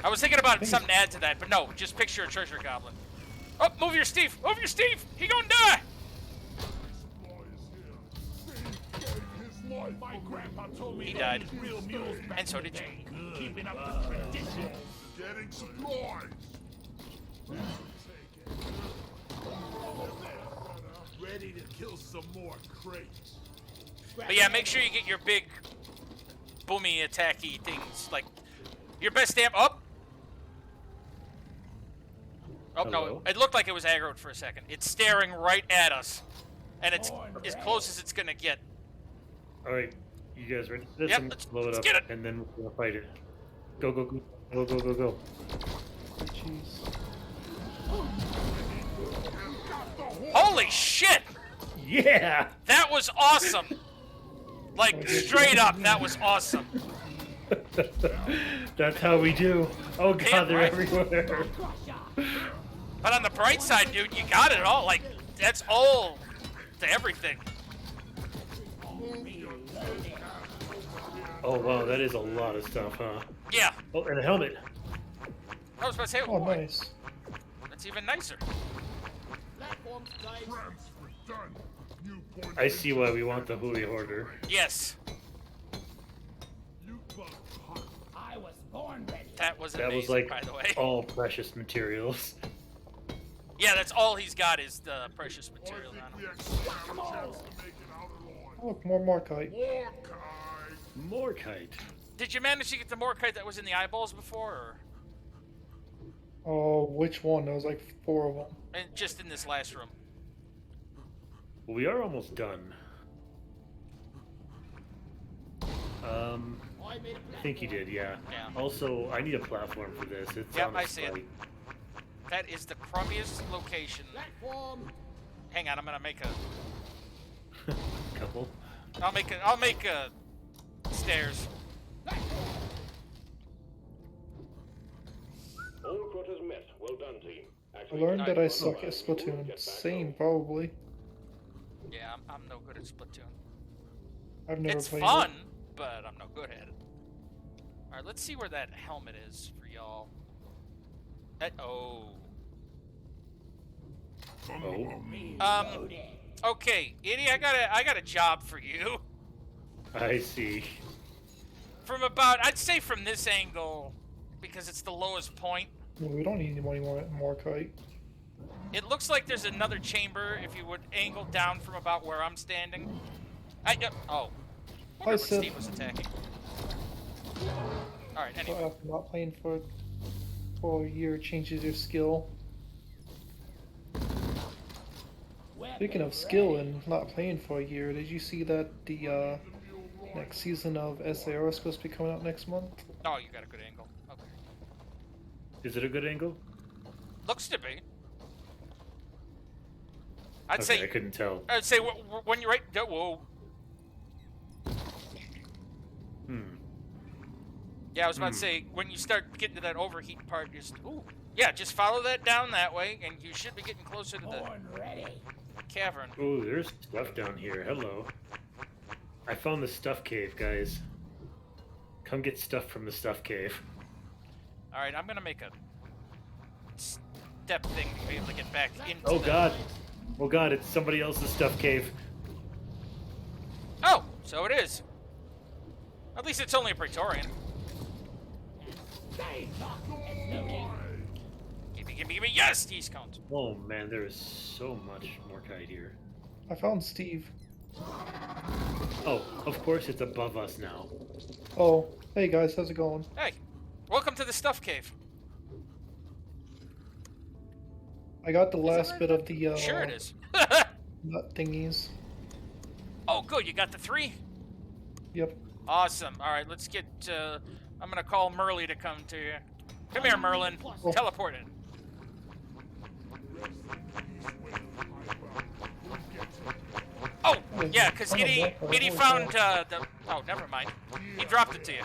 I was thinking about something to add to that, but no, just picture a treasure goblin. Oh, move your Steve! Move your Steve! He gonna die! His life. My grandpa told me He that died. these real mules back And so in the did you. day. Keeping up the tradition. Getting supplies. Ready to kill some more crates. But yeah, make sure you get your big boomy attacky things. Like, your best stamp. Oh! Oh, no. Hello? It looked like it was aggroed for a second. It's staring right at us. And it's as close as it's gonna get. Alright, you guys ready? for this? Yep, I'm gonna let's- blow it let's up, get it. and then we're gonna fight it. Go, go, go. Go, go, go, go. Jeez. Holy shit! Yeah! That was awesome! Like, straight up, that was awesome. That's how we do. Oh god, Damn they're right. everywhere. But on the bright side, dude, you got it all. Like, that's all to everything. Oh wow, that is a lot of stuff, huh? Yeah. Oh, and a helmet. I was about to say, Oh, boy, nice. that's even nicer. Platforms guys. Transfer done. New point I see why we want the Huli Hoarder. Yes, Loot bug hot. I was born ready. that was That amazing, was like by the way. all precious materials. Yeah, that's all he's got is the precious I material think on we him. actually have a chance to make it out alive. Look, more Markite. More kind. More kite. Did you manage to get the Morkite that was in the eyeballs before, or Oh, which one? There was like 4 of them. and just in this last room? Well, we are almost done. I made a I think you did, yeah. Yeah. Also, I need a platform for this. It's Yep, on a I see it. spike. That is the crummiest location. platform. Hang on, I'm gonna make a. Couple. I'll make a stairs. All quotas met. Well done, team. I Actually, learned that I one suck of at us will Splatoon. get back Same, home. probably. Yeah, I'm no good at Splatoon. I've never It's played fun, it. but I'm no good at it. All right, let's see where that helmet is for y'all. Oh. Oh, Okay, Itty, I got a job for you. I see. From about, I'd say from this angle, because it's the lowest point. Well, we don't need any more Markite. It looks like there's another chamber if you would angle down from about where I'm standing. Oh. I wonder what Seth. Steve was attacking. Alright, So anyway. after not playing for a year, it changes your skill. Speaking of skill and not playing for a year, did you see that the next season of SAR is supposed to be coming out next month? Oh, you got a good angle. Okay. Is it a good angle? Looks to be. I'd Okay, I say couldn't tell. when you're right. Whoa. Hmm. Yeah, I was about to say, when you start getting to that overheat part, just follow that down that way, and you should be getting closer to the Born ready. cavern. Oh, there's stuff down here. Hello. I found the stuff cave, guys. Come get stuff from the stuff cave. All right, I'm gonna make a step thing to be able to get back into. Oh the... god. Oh god, it's somebody else's stuff cave. Oh, so it is. At least it's only a Praetorian. Give me, yes, these cones. Oh man, there is so much Morkite here. I found Steve. Oh, of course it's above us now. Oh, hey guys, how's it going? Hey, welcome to the stuff cave. I got the last bit of the Sure it is. nut thingies. Oh, good, you got the 3? Yep. Awesome. All right, let's get. I'm gonna call Merly to come to you. Come here, Merlin. Oh. Teleport in. Oh, yeah, because Itty found the. Oh, never mind. He dropped it to you.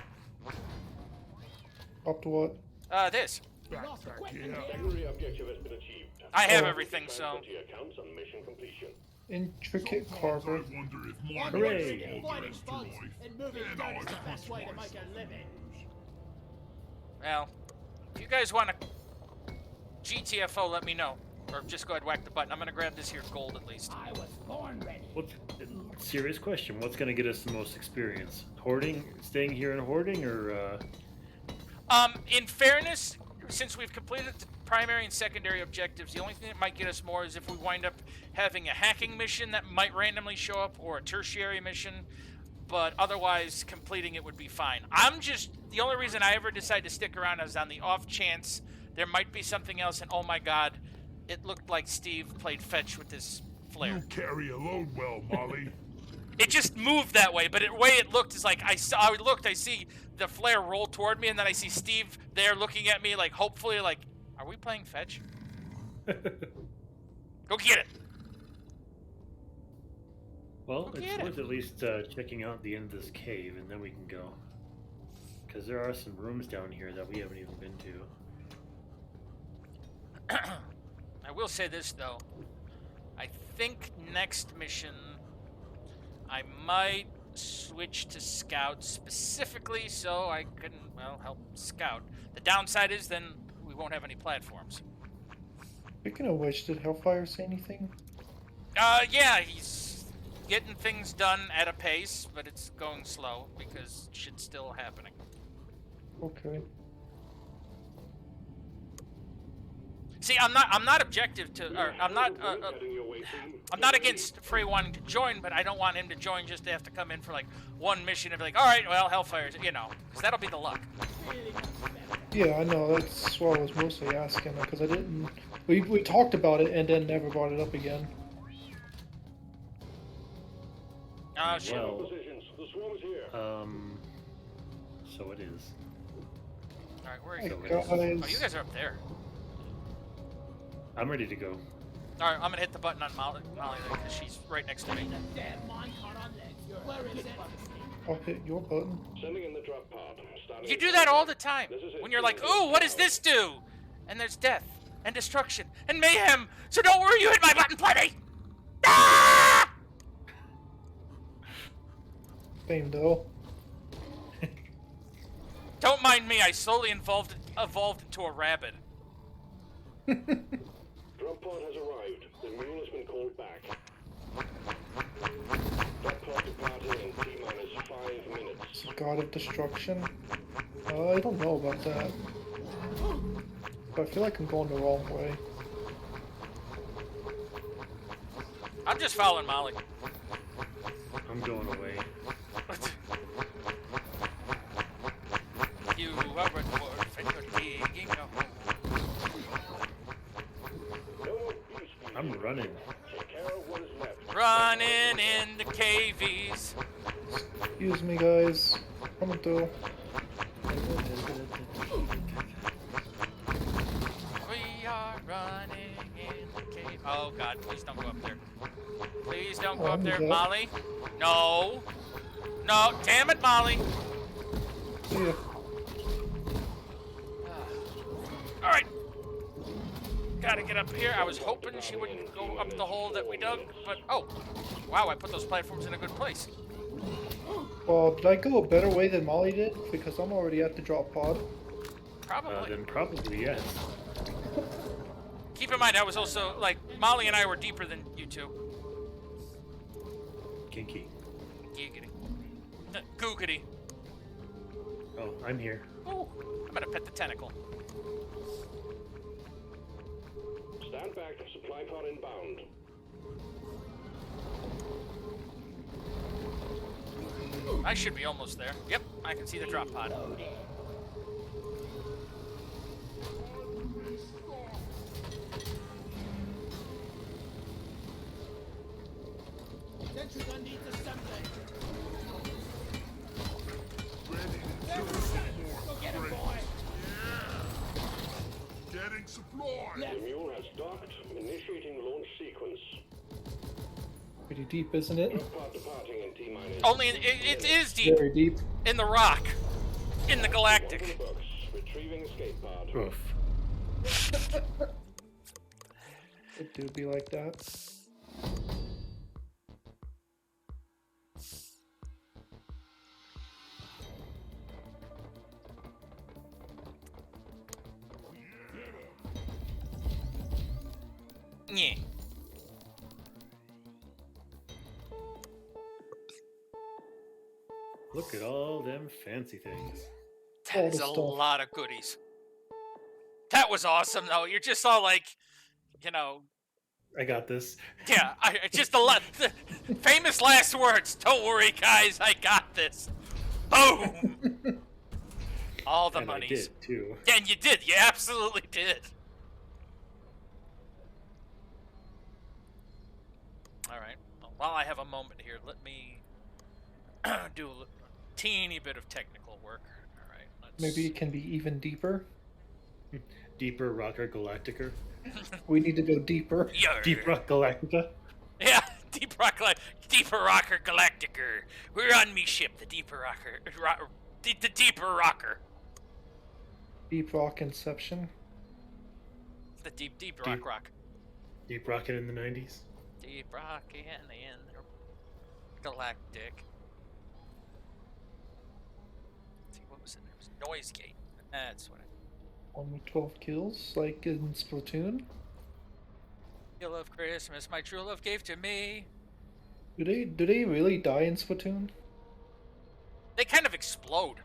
Up to what? This. Secondary objective has been achieved. I have Oh. everything, so. Transfer to your accounts on mission completion. Intricate carver. I wonder if my Hooray. Fighting bugs and moving dirt is the best way to make a living. Well, if you guys want to GTFO, let me know. Or just go ahead and whack the button. I'm gonna grab this here gold at least. I was born ready. What's serious question? What's gonna get us the most experience? Hoarding, staying here and hoarding, or In fairness, since we've completed the primary and secondary objectives, the only thing that might get us more is if we wind up having a hacking mission that might randomly show up, or a tertiary mission. But otherwise, completing it would be fine. The only reason I ever decided to stick around is on the off chance there might be something else, and oh my god, it looked like Steve played fetch with his flare. You carry a load well, Molly. It just moved that way, but the way it looked is like I see the flare roll toward me, and then I see Steve there looking at me like, hopefully, like, are we playing fetch? Go get it. well, Okay, it's then. worth at least checking out the end of this cave, and then we can go. Because there are some rooms down here that we haven't even been to. I will say this though. I think next mission I might switch to scout specifically so I can, well, help scout. The downside is then we won't have any platforms. Speaking of which, did Hellfyre say anything? Yeah, he's getting things done at a pace, but it's going slow because shit's still happening. Okay. See, I'm not objective to, or I'm not Heading your way, team. I'm not against Frey wanting to join, but I don't want him to join just to have to come in for like one mission and be like, all right, well, Hellfire's, because that'll be the luck. Yeah, I know. That's what I was mostly asking, because I didn't. We talked about it and then never brought it up again. Oh shit. Well, Positions. The swarm is here. So it is. All right, where are Hey you? guys. Oh, you guys are up there. I'm ready to go. All right, I'm gonna hit the button on Molly because she's right next to me. Damn minecart on legs. Where is it? I'll hit your button. Sending in the drop pod. Starting You do that all the time. This is it. When you're like, ooh, what does this do? And there's death and destruction and mayhem. So don't worry, you hit my button plenty. Ah! Same though. Don't mind me. I slowly evolved into a rabbit. Drop pod has arrived. The mule has been called back. Drop pod departing in T-minus 5 minutes. God of Destruction. I don't know about that. But I feel like I'm going the wrong way. I'm just following Molly. I'm going away. You are a dwarf and you're digging a hole. No more beast feed. I'm running. Take care of what is left. Running in the cavies. Excuse me, guys. Coming through. We are running in the cave. Oh god, please don't go up there. Please don't go Oh, up there, okay. Molly. No. No, damn it, Molly. See ya. Gotta get up here. I was hoping she wouldn't go up the hole that we dug, but oh, wow! I put those platforms in a good place. Well, did I go a better way than Molly did? Because I'm already at the drop pod. Probably. Then probably yes. Keep in mind, I was also like Molly and I were deeper than you two. Kinky. Giggity. Googity. Oh, I'm here. Oh, I'm gonna pet the tentacle. Stand back. Supply pod inbound. I should be almost there. Yep, I can see the drop pod. Sentry gun needs assembling. Go get him, boy. Getting supplies. The mule has docked. Initiating launch sequence. Pretty deep, isn't it? Drop pod departing in T-minus. Only it is deep Very deep. in the rock, in the Open Galactic. books. Retrieving escape pod. Oof. It do be like that. Yeah. Look at all them fancy things. That All is the a stuff. lot of goodies. That was awesome, though. You're just all like, you know, I got this. yeah. I just a lot. Famous last words. Don't worry, guys. I got this. Boom. All the And I monies. did too. Yeah, and you did. You absolutely did. All right. Well, while I have a moment here, let me do a teeny bit of technical work. All right. Let's... Maybe it can be even deeper. Deeper Rocker Galactica. We need to go deeper. Yarr. Deep Rock Galactica. Yeah, Deeper Rocker Galacticer. We're on me ship, the Deeper Rocker. The Deeper Rocker. Deep rock inception. The Deep Deep- Rock. Deep Rocket in the 90s. Deep Rock in Galactic. Let's see, what was it? It was Noise Gate. That's what I... 1 with 12 kills, like in Splatoon. You love Christmas, my true love gave to me. Do they really die in Splatoon? They kind of explode.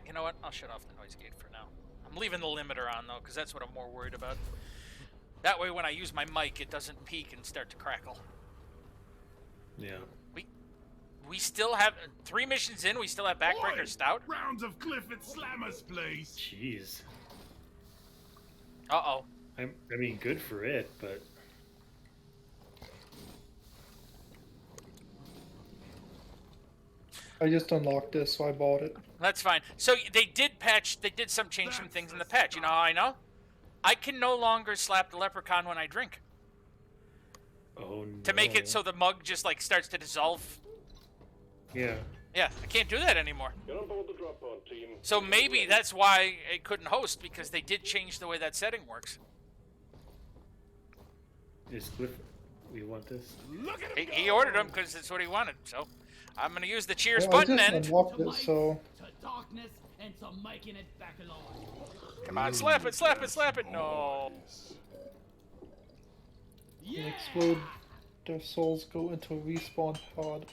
You know what? I'll shut off the noise gate for now. I'm leaving the limiter on, though, because that's what I'm more worried about. That way, when I use my mic, it doesn't peak and start to crackle. Yeah. We still have 3 missions in. We still have Backbreaker Oi! Stout. Rounds of Clifford Slammers, please. Jeez. Uh-oh. I mean, good for it, but I just unlocked this, so I bought it. That's fine. So they did some change some things in the patch. You know how I know? I can no longer slap the leprechaun when I drink. oh no. To make it so the mug just like starts to dissolve. Yeah. Yeah, I can't do that anymore. Get on board the drop pod, team. So maybe that's why it couldn't host, because they did change the way that setting works. Is Cliff? We want this. Look at him He go! ordered them because it's what he wanted. So I'm gonna use the cheers Well, I button just end. unlocked To it, light, so to darkness, and to making it back alive. Come on, slap it, slap it, slap it. No. when they explode, their souls go into a respawn pod.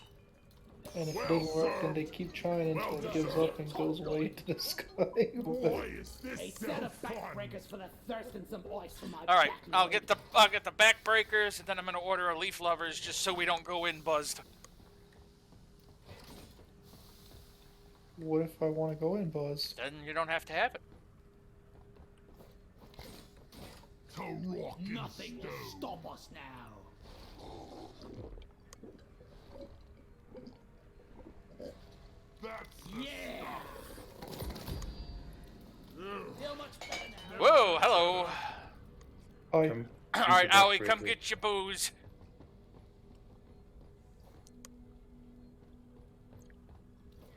And if it doesn't work, then they keep trying until it gives up and goes away to the sky. Boy, is A this set so of fun! backbreakers for the thirst and some ice for my All right, back I'll get the backbreakers, and then I'm gonna order a leaf lovers just so we don't go in buzzed. What if I want to go in buzzed? Then you don't have to have it. To rock and Nothing will stone. stop us now. That's the Yeah. Feel much better now. Whoa, hello. I Come, All use right, the Owie, come backbreaker. get your booze.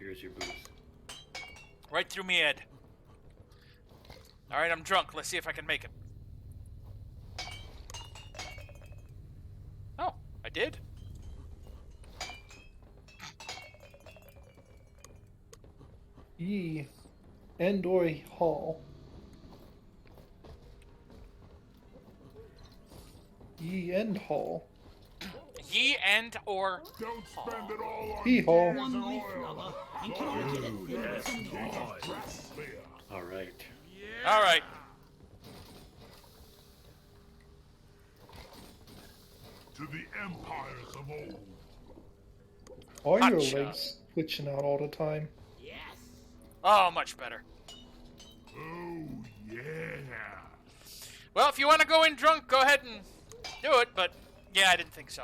Here's your booze. Right through me head. Alright, I'm drunk. Let's see if I can make it. Oh, I did? Ye Endoi Hall. Ye End Hall. Ye and or Don't spend it all on Hee haw. beers and One leaf, oil. lover. You can't get it thin with some noise. All right. Alright. To the empires of old. Why are your Gotcha. legs twitching out all the time? Yes. Oh, much better. Oh, yeah. Well, if you want to go in drunk, go ahead and do it, but yeah, I didn't think so.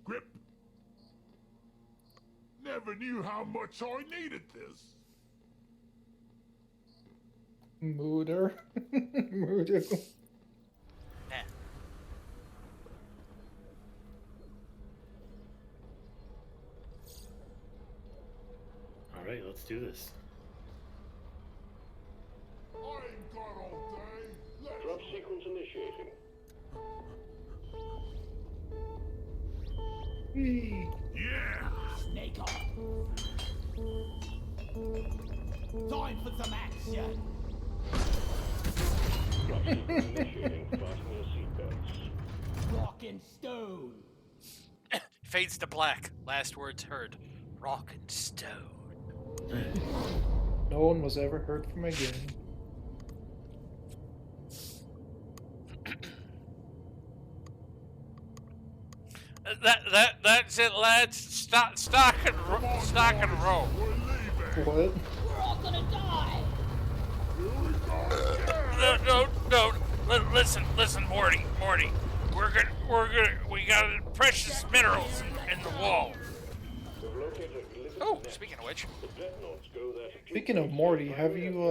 Script. Never knew how much I needed this. Mooder. Mooder. Nah. All right, let's do this. I ain't got all day. Let's Drop sequence initiating. Whee. yeah. Snake up. Time for some action. Drop sequence initiating. Fasten your seatbelts. Rock and stone. Fades to black. Last words heard. Rock and stone. No one was ever heard from again. That's it, lads. Stock and roll. We're leaving. What? We're all gonna die. No. Listen, Morty. We got precious minerals in the wall. We've located a glitter Oh, net. speaking of which, The dreadnoughts go there to Speaking of Morty, have you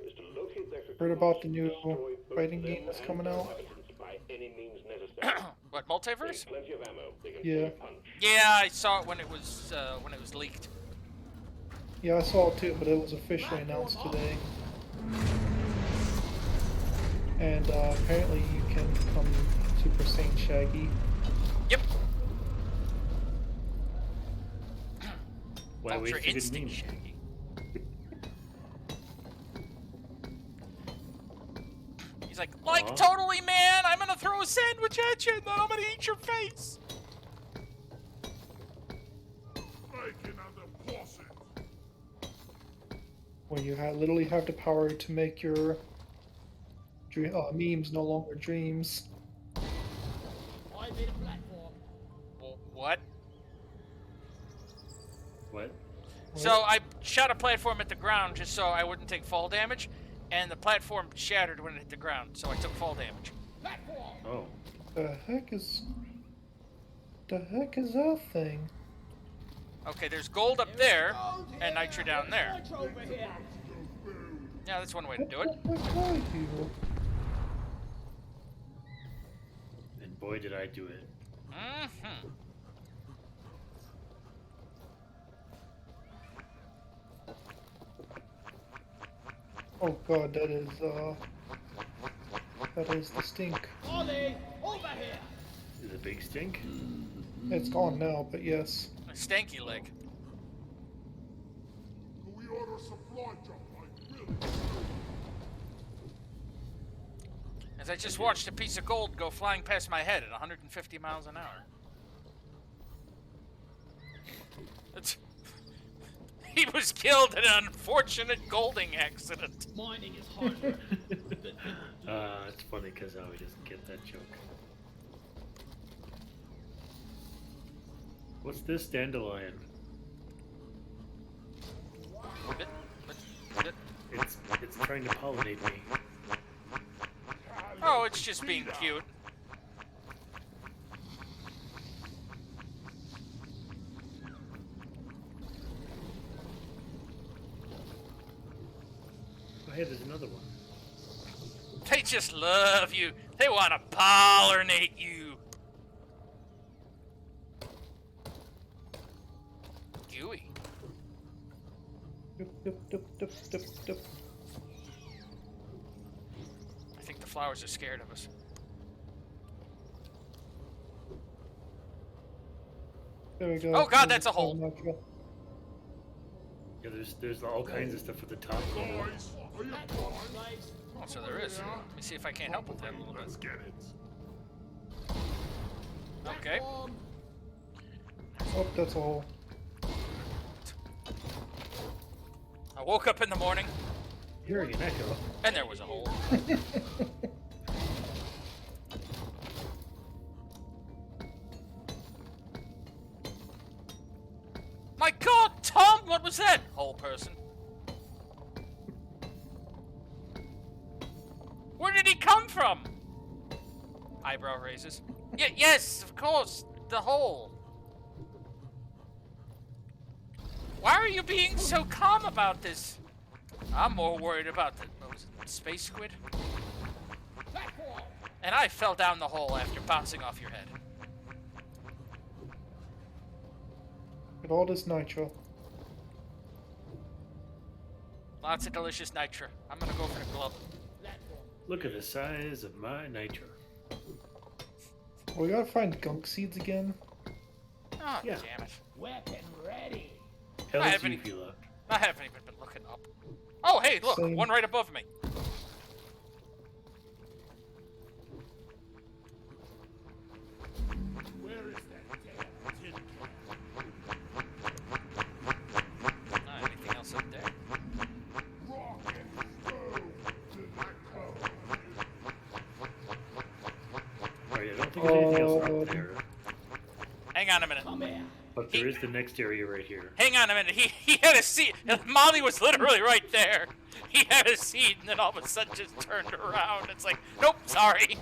is to locate their heard about the cocoons, new destroy both fighting them game that's and coming their out? inhabitants by any means necessary. what multiverse? There's plenty of ammo. They can Yeah. punch. Yeah, I saw it when it was leaked. Yeah, I saw it too, but it was officially announced today. And apparently you can become Super Saiyan Shaggy. Yep. Why Ultra waste a good Instinct meme? Shaggy. He's like, Aw. totally, man. I'm gonna throw a sandwich at you, and then I'm gonna eat your face. Make another posse. When you literally have the power to make your memes no longer dreams. I made a platform. What? What? So I shot a platform at the ground just so I wouldn't take fall damage, and the platform shattered when it hit the ground, so I took fall damage. Platform. Oh. The heck is that thing? Okay, there's gold up there, and nitro down there. Nitro over here. Yeah, that's one way to do it. What are you? And boy, did I do it. Mm-hmm. Oh god, that is the stink. Ollie, over here. Is it big stink? It's gone now, but yes. A stanky leg. Can we order a supply drop? Like, really? As I just watched a piece of gold go flying past my head at 150 miles an hour. He was killed in an unfortunate golding accident. Mining is hard work. Good thing we do. It's funny because Aoi doesn't get that joke. What's this dandelion? It's trying to pollinate me. Oh, it's just being cute. Oh, hey, there's another one. They just love you. They want to pollinate you. Dip. I think the flowers are scared of us. There we go. Oh, God, There's that's a hole. nitro. Yeah, there's all kinds of stuff at the top. Boys, are you blind? Oh, so there is. Let me see if I can't help with that a little bit. Let's get it. Okay. Oh, that's a hole. I woke up in the morning, Hearing an echo. and there was a hole. My God, Tom, what was that? Hole person. Where did he come from? Eyebrow raises. Yes, of course, the hole. Why are you being so calm about this? I'm more worried about the what was it, space squid. And I fell down the hole after bouncing off your head. Look at all this nitro. Lots of delicious nitro. I'm gonna go for the glove. Look at the size of my nitro. We gotta find gunk seeds again. Oh, Yeah. damn it. Weapon ready. Hell I is haven't you feel up. I haven't even been looking up. Oh, hey, look, Same. one right above me. Where is that damn tin Anything else up there? rock and stove to that code? Right, I don't think there's anything else Oh. up there. Hang on a minute. Come here. But there is the next area right here. Hang on a minute. He had a seat. Molly was literally right there. He had a seat, and then all of a sudden just turned around. It's like, nope, sorry.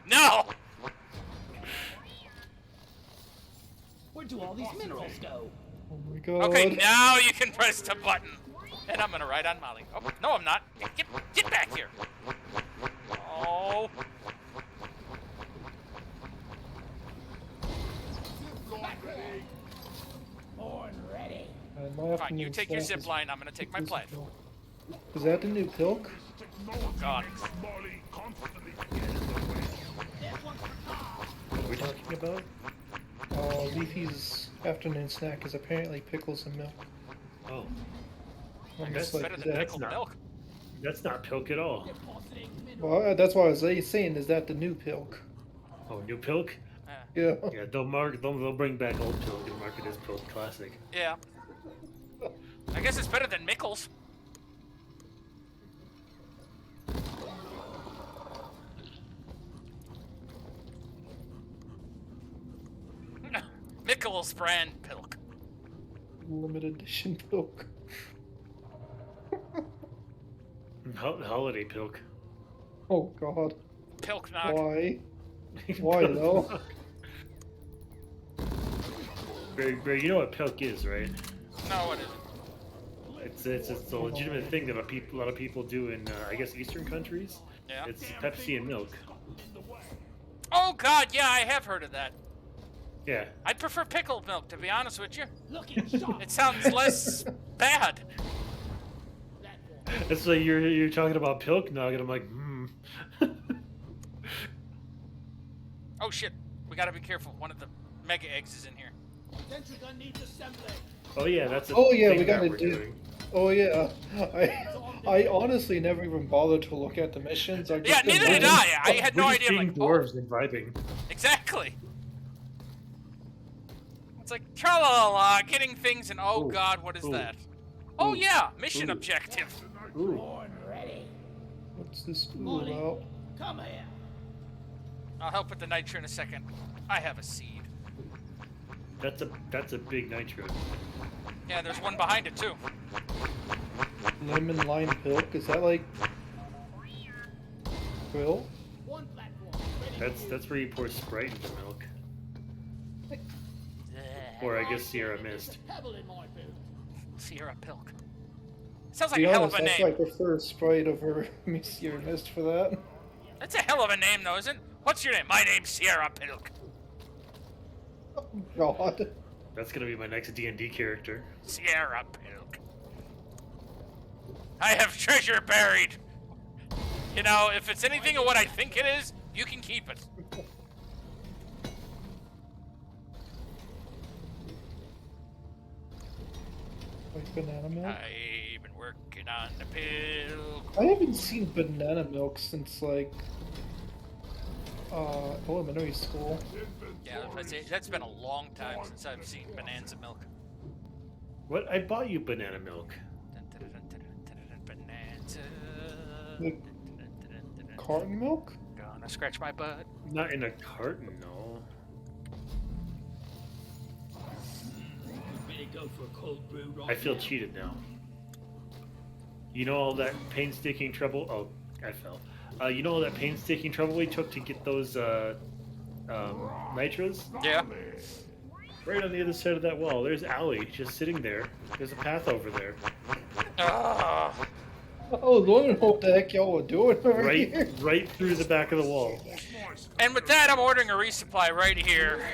No. Where do all these minerals go? Oh my god. Okay, now you can press the button. And I'm gonna ride on Molly. Oh, no, I'm not. Get back here. Oh. Horn ready. Fine, you take your zip line. I'm gonna take my platform. Is that the new pilk? God. Molly constantly What are we talking about? Leafy's afternoon snack is apparently pickles and milk. Oh, I'm That's just like, Better than that- pickled not- milk. that's not pilk at all. Well, that's what I was saying. Is that the new pilk? Oh, new pilk? Yeah. Yeah, they'll bring back old pilk and mark it as pilk classic. Yeah. I guess it's better than Mickles. Mickles brand pilk. Limited edition pilk. Holiday pilk. Oh god. Pilk knock. Why? Why though? Barry, you know what pilk is, right? No, what is it? It's a legitimate thing that a lot of people do in I guess Eastern countries. Yeah. It's Pepsi and milk. Oh God, yeah, I have heard of that. Yeah. I prefer pickled milk, to be honest with you. Looking sharp. It sounds less bad. It's like you're talking about pilk nugget. I'm like, Oh shit, we gotta be careful. One of the mega eggs is in here. Sentry gun needs assembly. Oh yeah, that's a Oh, yeah, thing we that gotta we're do- doing. Oh yeah. I honestly never even bothered to look at the missions. I've Yeah, just been neither did running. I. I had no We're just idea. I'm being like, oh, dwarves and vibing. exactly. It's like tra la la, getting things, and oh Ooh, God, what is ooh, that? Oh ooh, yeah, mission ooh. objective. Ooh. Horn ready. What's this ooh Molly. about? Come here. I'll help with the nitro in a second. I have a seed. That's a big nitro. Yeah, there's one behind it too. Lemon lime pilk? Is that like Quill? One platform. Ready. That's where you pour Sprite into milk. Or I guess Sierra Mist. Pebble in my boot. Sierra Pilk. Sounds To like be a hell honest, of a that's why I name. prefer Sprite over Monsieur Mist for that. That's a hell of a name, though, isn't it? What's your name? My name's Sierra Pilk. God. That's gonna be my next D&D character. Sierra Pilk. I have treasure buried. You know, if it's anything of what I think it is, you can keep it. Like banana milk? I've been working on the pill. I haven't seen banana milk since like elementary school. Yeah, that's been a long time since I've seen bonanza milk. What? I bought you banana milk. Bonanza. Like carton milk? Gonna scratch my butt. Not in a carton, no. Better go for a cold brew right I feel now. cheated now. You know all that painstaking trouble? Oh, I fell. You know all that painstaking trouble we took to get those nitros? Yeah. Right on the other side of that wall. There's Allie just sitting there. There's a path over there. Ah. I was wondering what the heck y'all were doing over Right, here. right through the back of the wall. And with that, I'm ordering a resupply right here.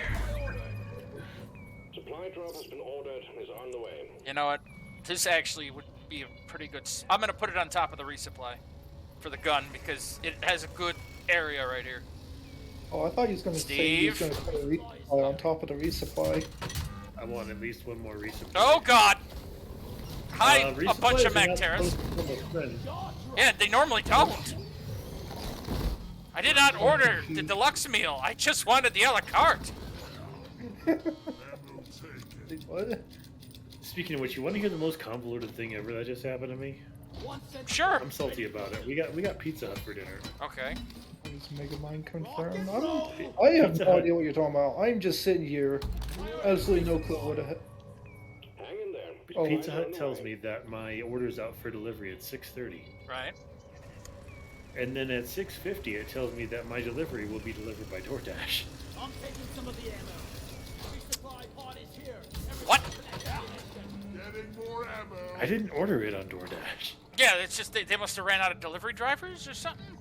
Supply drop has been ordered and is on the way. You know what? This actually would be a pretty good. I'm gonna put it on top of the resupply for the gun because it has a good area right here. Oh, I thought he was gonna say he was Steve? gonna put a resupply on top of the resupply. I want at least one more resupply. Oh God! Hi, a Resupplies bunch of are not Mac Terras. supposed to come with friends. Yeah, they normally don't. I did not order the deluxe meal. I just wanted the a la carte. What? Speaking of which, you want to hear the most convoluted thing ever that just happened to me? Sure. I'm salty about it. We got Pizza Hut for dinner. Okay. Is Megamind confirmed? I have no idea what you're talking about. I'm just sitting here, absolutely no clue what the heck. Hang in there. Oh. Pizza Hut tells me that my order's out for delivery at 6:30. Right. And then at 6:50, it tells me that my delivery will be delivered by DoorDash. I'm taking some of the ammo. Resupply pod is here. What? Getting more ammo. I didn't order it on DoorDash. Yeah, it's just they must have ran out of delivery drivers or something.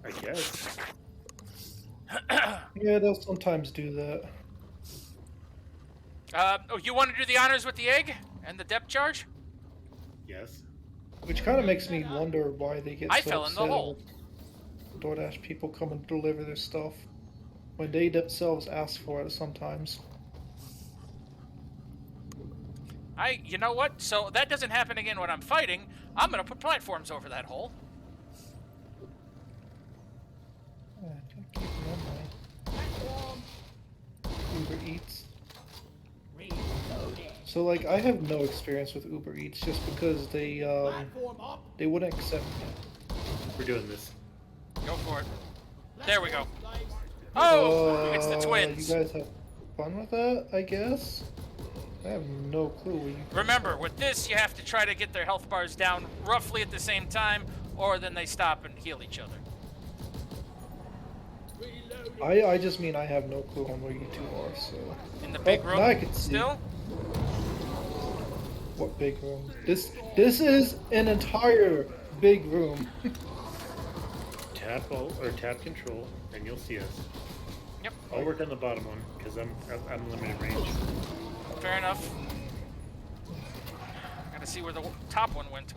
I guess. Yeah, they'll sometimes do that. Oh, you want to do the honors with the egg and the depth charge? Yes. Which kind of makes me wonder why they get I so fell in the upset hole. when DoorDash people come and deliver their stuff when they themselves ask for it sometimes. You know what? So that doesn't happen again when I'm fighting. I'm gonna put platforms over that hole. Yeah, keep it in mind. Uber Eats. So like I have no experience with Uber Eats just because they Platform up. wouldn't accept me. We're doing this. Go for it. There we go. Oh, it's the You twins. guys have fun with that, I guess? I have no clue what you... Remember, with this, you have to try to get their health bars down roughly at the same time, or then they stop and heal each other. I just mean I have no clue on where you two are, so... In the big Oh, room, now I can see. still? What big room? This is an entire big room. Tap Alt or tap Control, and you'll see us. Yep, I'll work on the bottom one because I'm limited range. fair enough. Gotta see where the top one went.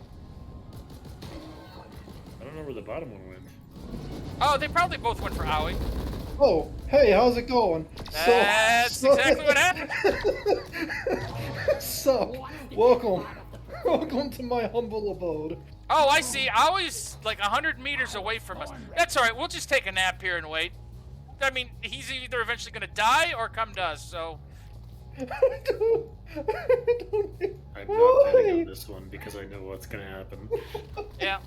I don't know where the bottom one went. Oh, they probably both went for Aoi. Oh, hey, how's it going? That's exactly what happened. So, welcome. Welcome to my humble abode. Oh, I see. Aoi's like 100 meters away from us. That's alright, we'll just take a nap here and wait. I mean, he's either eventually gonna die or come to us, so... I don't I'm not betting on this one because I know what's gonna happen. Yeah.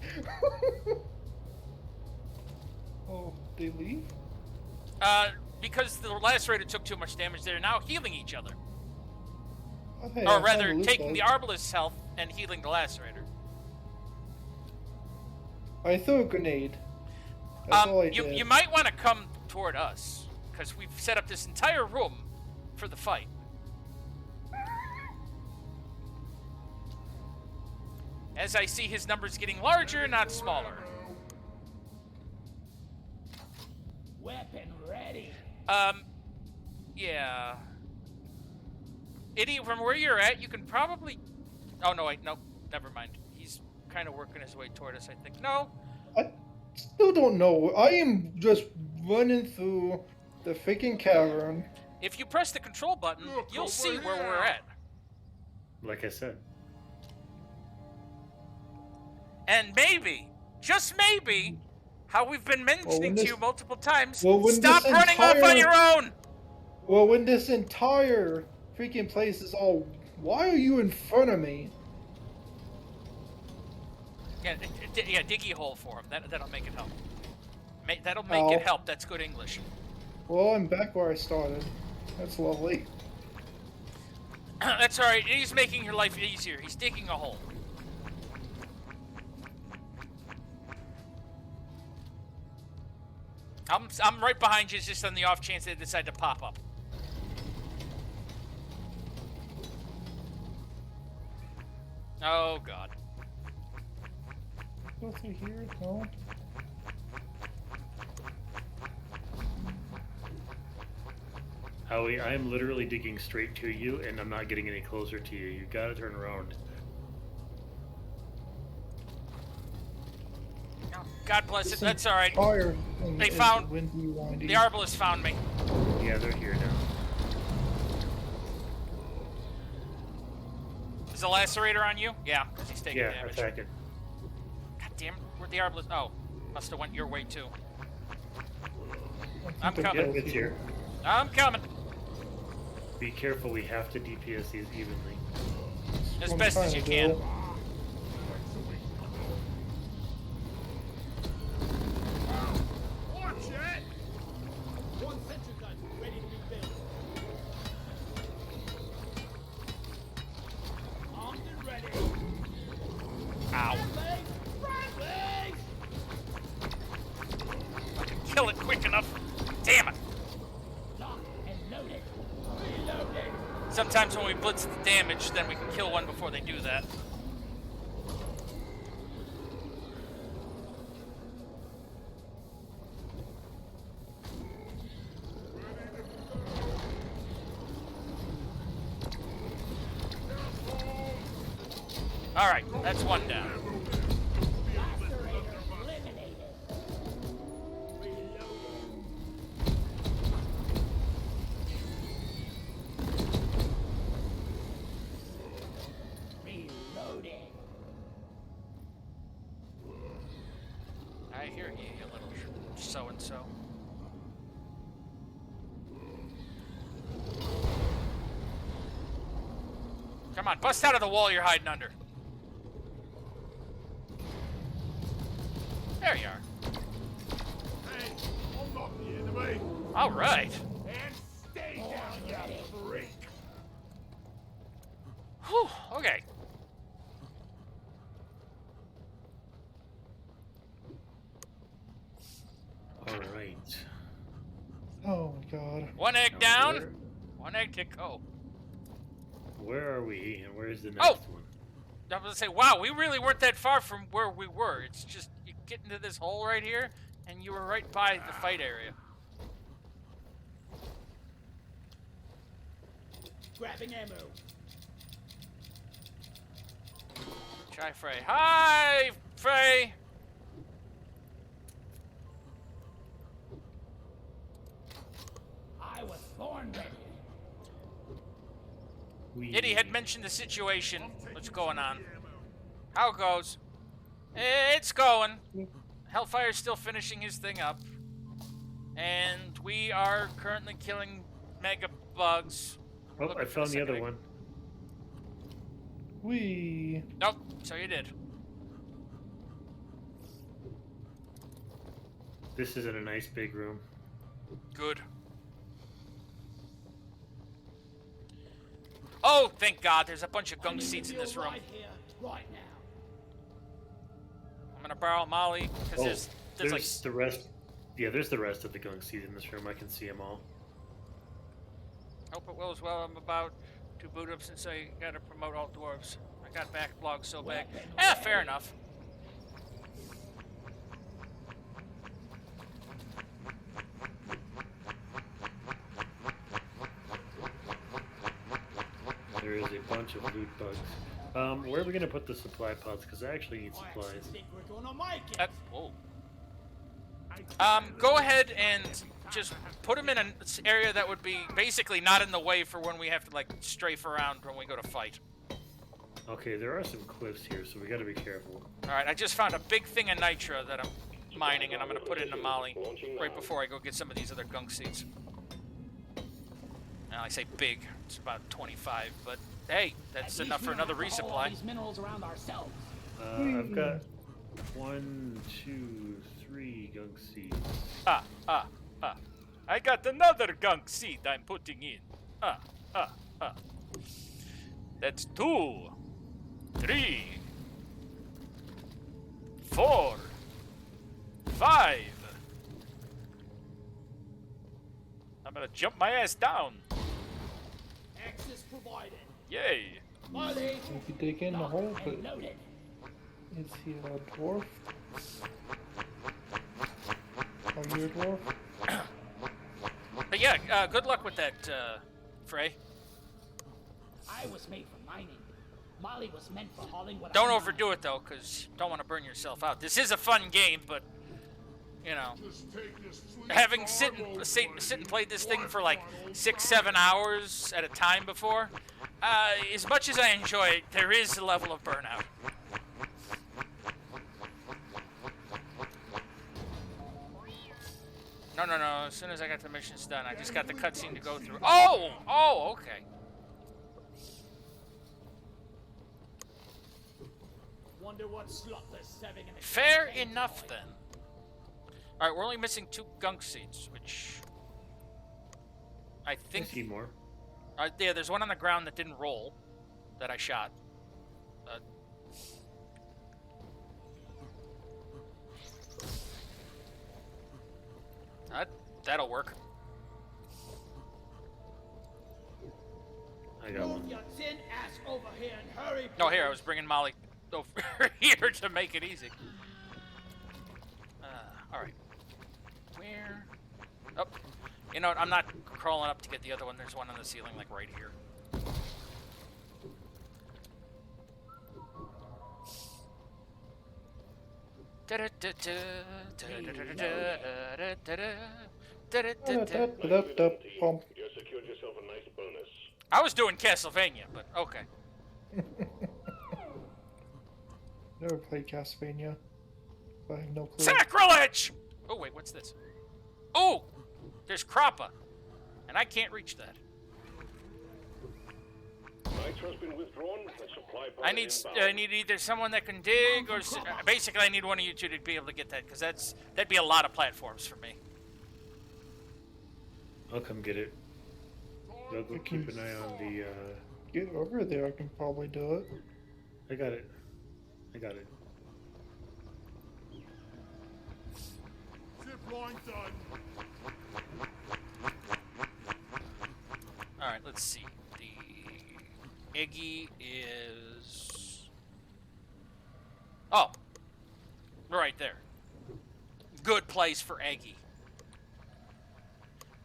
Oh, they leave? Because the lacerator took too much damage, they're now healing each other. Oh, hey, Or I rather, found a taking the loophole. Arbalist's health and healing the lacerator. I threw a grenade. That's all I You did. might want to come toward us, because we've set up this entire room for the fight. As I see his numbers getting larger, not smaller. Weapon ready. Yeah. Itty, from where you're at, you can probably... Oh, no, wait, nope. Never mind. He's kind of working his way toward us, I think. No. I still don't know. I am just running through the freaking cavern. If you press the control button, Look you'll over see where here. we're at. Like I said. And maybe, just maybe, how we've been mentioning to this- you multiple times, well, when stop this running off on entire- your own! Well, when this entire freaking place is all... Why are you in front of me? Yeah, yeah, diggy hole for him. That'll make it help. That'll make Ow. it help. That's good English. Well, I'm back where I started. That's lovely. That's alright. He's making your life easier. He's digging a hole. I'm right behind you, just on the off chance they decide to pop up. Oh god. Go through here? No. Howie, I am literally digging straight to you, and I'm not getting any closer to you. You gotta turn around. Oh, God bless it. This That's alright. entire thing They is found- windy, windy. The Arbalest found me. Yeah, they're here now. Is the Lacerator on you? Yeah, because he's taking Yeah, damage. attack it. God damn it. Where'd the Arbalest... Oh, must have went your way too. I I'm think coming. they're Yep, it's here. I'm coming. Be careful, we have to DPS these evenly. As I'm best as trying you to can. do. Watch it! One sentry gun ready to be built. Armed and ready. Ow. Friendly! Kill it quick enough. Damn it. Locked and loaded. Reloading. Sometimes when we blitz the damage, then we can kill one before they do that. Alright, that's one down. Lacerator eliminated. Reloading. Reloading. I hear you, you little so-and-so. Come on, bust out of the wall you're hiding under. There you are. Hey, I'll knock the enemy! All right. And stay down, you freak! Whew, okay. Alright. Oh my god. One egg Now down, one egg to go. Where are we, and where's the next Oh! one? I was gonna say, wow, we really weren't that far from where we were. It's just, you get into this hole right here, and you were right by the fight area. Grabbing ammo. Try Frey. Hi, Frey! I was born ready. Itty had mentioned the situation. What's going on? How it goes? It's going. Hellfire's still finishing his thing up. And we are currently killing mega bugs. Oh, Looking I for found the second other egg. one. We. Nope, so you did. This is in a nice big room. Good. Oh, thank God, there's a bunch of gunk seats in this room. Right here, right now. I'm gonna borrow Molly, because Oh, there's like... the rest. Yeah, there's the rest of the gunk seeds in this room. I can see them all. Hope it will as well. I'm about to boot up since I gotta promote all dwarves. I got backlog so bad. Fair enough. bunch of loot bugs. Where are we gonna put the supply pods? Because I actually need I supplies. actually think we're gonna make it. Whoa. Go ahead and just put them in an area that would be basically not in the way for when we have to like strafe around when we go to fight. Okay, there are some cliffs here, so we gotta be careful. All right, I just found a big thing of nitra that I'm mining, and I'm gonna put it into Molly right before I go get some of these other gunk seeds. Now I say big, it's about 25, but hey, that's enough for another resupply. These minerals around ourselves. I've got 1, 2, 3 gunk seeds. I got another gunk seed I'm putting in. That's 2, 3, 4, 5. I'm gonna jump my ass down. Access provided. Yay. Molly, If you dig in the hole, but and loaded. is he a dwarf? Are you a dwarf? But yeah, good luck with that, Frey. I was made for mining. Molly was meant for hauling what Don't I overdo it though, because you don't want to burn yourself out. This is a fun game, but you know, having sit and played this thing for like 6-7 hours at a time before, as much as I enjoy it, there is a level of burnout. No. As soon as I got the missions done, I just got the cutscene to go through. Oh, okay. Wonder what slot they're serving in the Fair enough then. All right, we're only missing 2 gunk seeds, which I I think. see more. Yeah, there's one on the ground that didn't roll, that I shot. That'll work. I got Move one. your tin ass over here and hurry. No, here I was bringing Molly over here to make it easy. All right. Where? Oh, you know what? I'm not crawling up to get the other one. There's one on the ceiling, like right here. Pump. You secured yourself a nice bonus. I was doing Castlevania, but okay. Never played Castlevania. So I have no clue. Sacrilege! Oh, wait, what's this? Oh! There's Krappa. And I can't reach that. Nitro's been withdrawn. The supply pod I is need inbound. either someone that can dig, or basically I need one of you two to be able to get that, because that'd be a lot of platforms for me. I'll come get it. I'll go keep an eye on the. Get over there, I can probably do it. I got it. Zip line done. All right, let's see. The Eggy is... Oh! Right there. Good place for Eggy.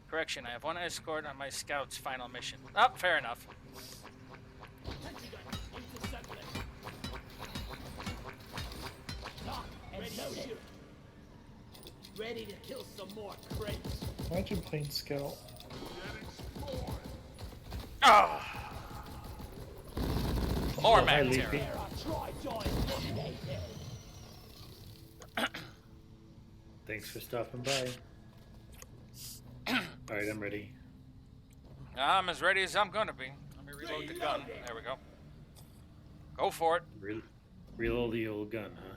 Correction, I have 1 escort on my scout's final mission. Oh, fair enough. Sentry gun, intercept it. Lock and loaded. Ready to kill some more crates. Imagine playing Scout. Ah! More Oh, hi, Mac Leafy. Terror. There are Troy eliminated. Thanks for stopping by. Alright, I'm ready. I'm as ready as I'm gonna be. Let me reload the gun. There we go. Go for it. Reload the old gun, huh?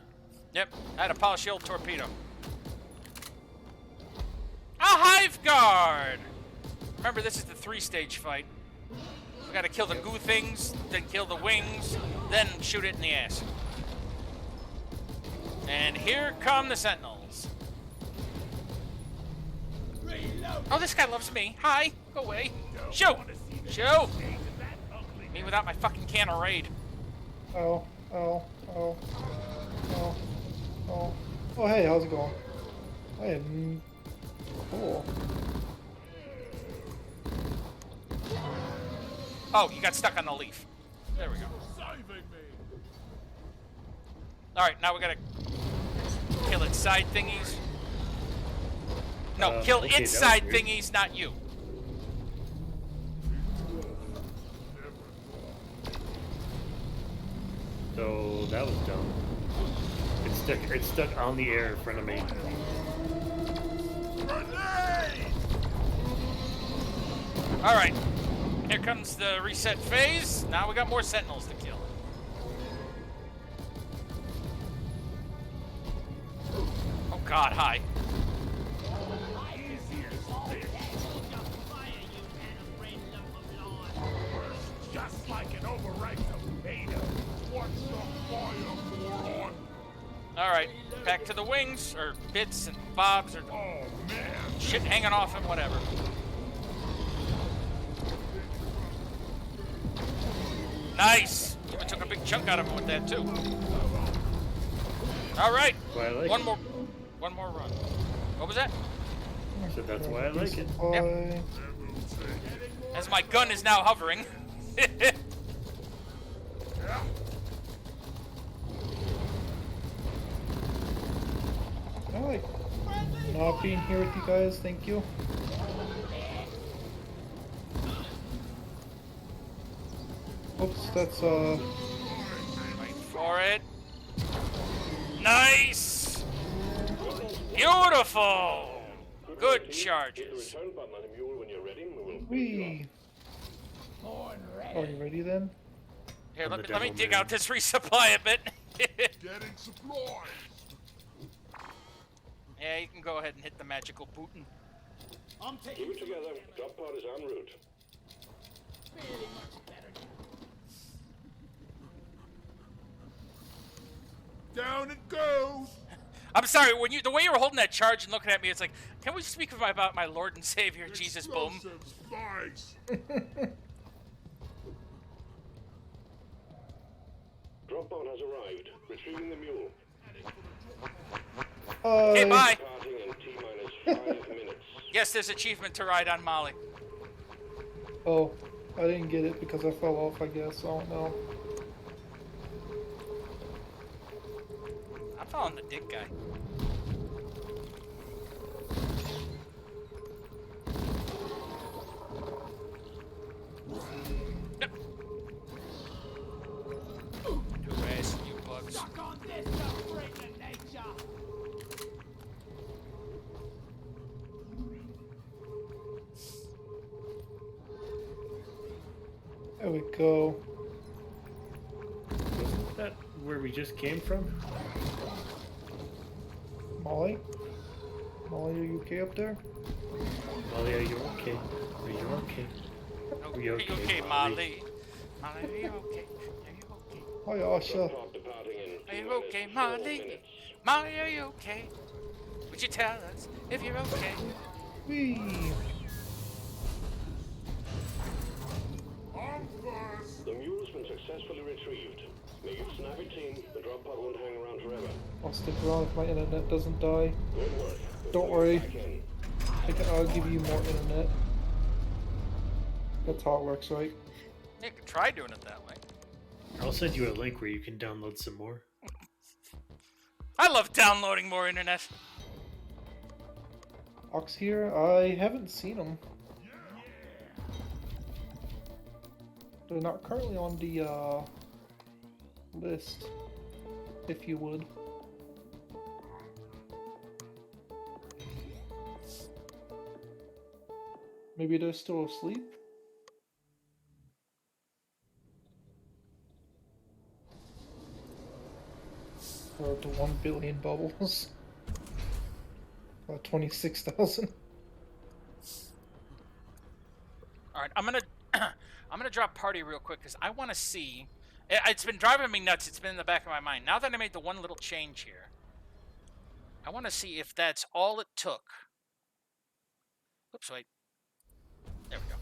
Yep, I had a power shield torpedo. A hive guard! Remember, this is the 3-stage fight. We gotta kill the goo things, then kill the wings, then shoot it in the ass. And here come the sentinels. Oh, this guy loves me. Hi, go away. Shoot! Shoot! Me without my fucking can of raid. Oh, oh, oh, oh, oh. Oh, hey, how's it going? I am cool. Oh, you got stuck on the leaf. There we go. Saving me. Alright, now we gotta kill its side thingies. No, kill okay, its that was side weird. thingies, not you. So that was dumb. It's stuck on the air in front of me. Grenade! Alright, here comes the reset phase. Now we got more sentinels to kill. Oh god, hi. Just like an overripe tomato. What's the fire for on? Alright, back to the wings, or bits and bobs, or Oh man. shit hanging off him, whatever. Nice! Even took a big chunk out of him with that, too. Alright, Why I like one it. more run. What was that? So that's why I like it. Supply. As my gun is now hovering. I like not being here with you guys. Thank you. Oops, that's Wait for it. Nice! Beautiful! Good Hit the charges. return button on the mule when you're ready, and we will pick you wee. Are you ready then? Here, I'm let the me devil dig man. out this resupply a bit. Getting supplies. Yeah, you can go ahead and hit the magical button. I'm up. Keep taking it together. Drop pod is en route. really much better now. Down it goes. I'm sorry, the way you were holding that charge and looking at me, it's like, can we speak about my Lord and Savior, Jesus Boom? Explosives, nice. Drop pod has arrived. Retrieving the mule. Okay, bye. Departing in T-minus 5 minutes. Yes, there's achievement to ride on Molly. Oh, I didn't get it because I fell off, I guess. I don't know. I'm following the dick guy. Yep. Do ass, you bugs. Suck on this, you freak of nature. There we go. Wasn't that where we just came from? Molly? Molly, are you okay up there? Molly, are you okay? Are you okay? Are you you okay, okay, Molly? Molly? Molly, are you okay? Are you okay? Hi, Asha. Drop pod departing in Are you T-minus okay, 4 Molly? minutes. Molly, are you okay? Would you tell us if you're okay? Whee! I'm first. The mule's been successfully retrieved. Make it snappy, team. The drop pod won't hang around forever. I'll stick around if my internet doesn't die. Good work. Don't worry. Back in. I'll give you more internet. That's how it works, right? You could try doing it that way. I'll send you a link where you can download some more. I love downloading more internet. Ox here? I haven't seen them. They're not currently on the list, if you would. Maybe they're still asleep? Or the 1 billion bubbles. 26,000. All right, I'm gonna I'm gonna drop party real quick because I want to see. It's been driving me nuts. It's been in the back of my mind. Now that I made the one little change here, I want to see if that's all it took. Oops, wait. There we go.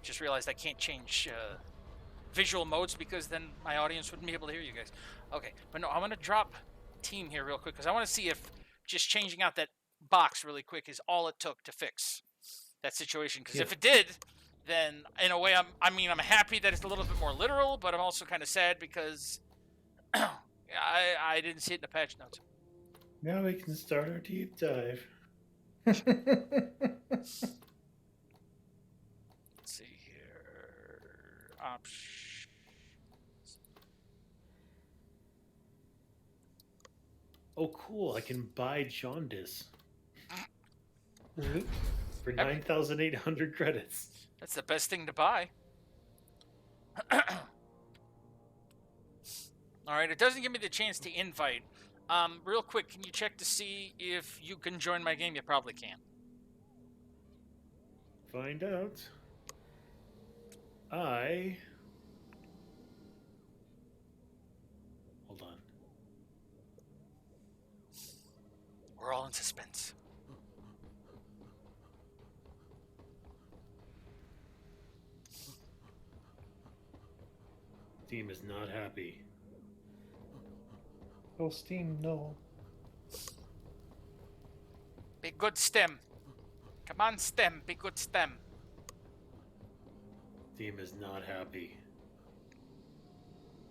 Just realized I can't change visual modes because then my audience wouldn't be able to hear you guys. Okay, but no, I'm gonna drop team here real quick because I want to see if just changing out that box really quick is all it took to fix that situation. Because if it did, then in a way, I'm happy that it's a little bit more literal, but I'm also kind of sad because I didn't see it in the patch notes. Now we can start our deep dive. Let's see here. Options. Oh, cool! I can buy jaundice Really? for 9,800 credits. That's the best thing to buy. Alright, it doesn't give me the chance to invite. Real quick, can you check to see if you can join my game? You probably can. Find out. Hold on. We're all in suspense. Steam is not happy. Oh, Steam, no. Be good, STEM. Come on, STEM. Be good, STEM. Steam is not happy.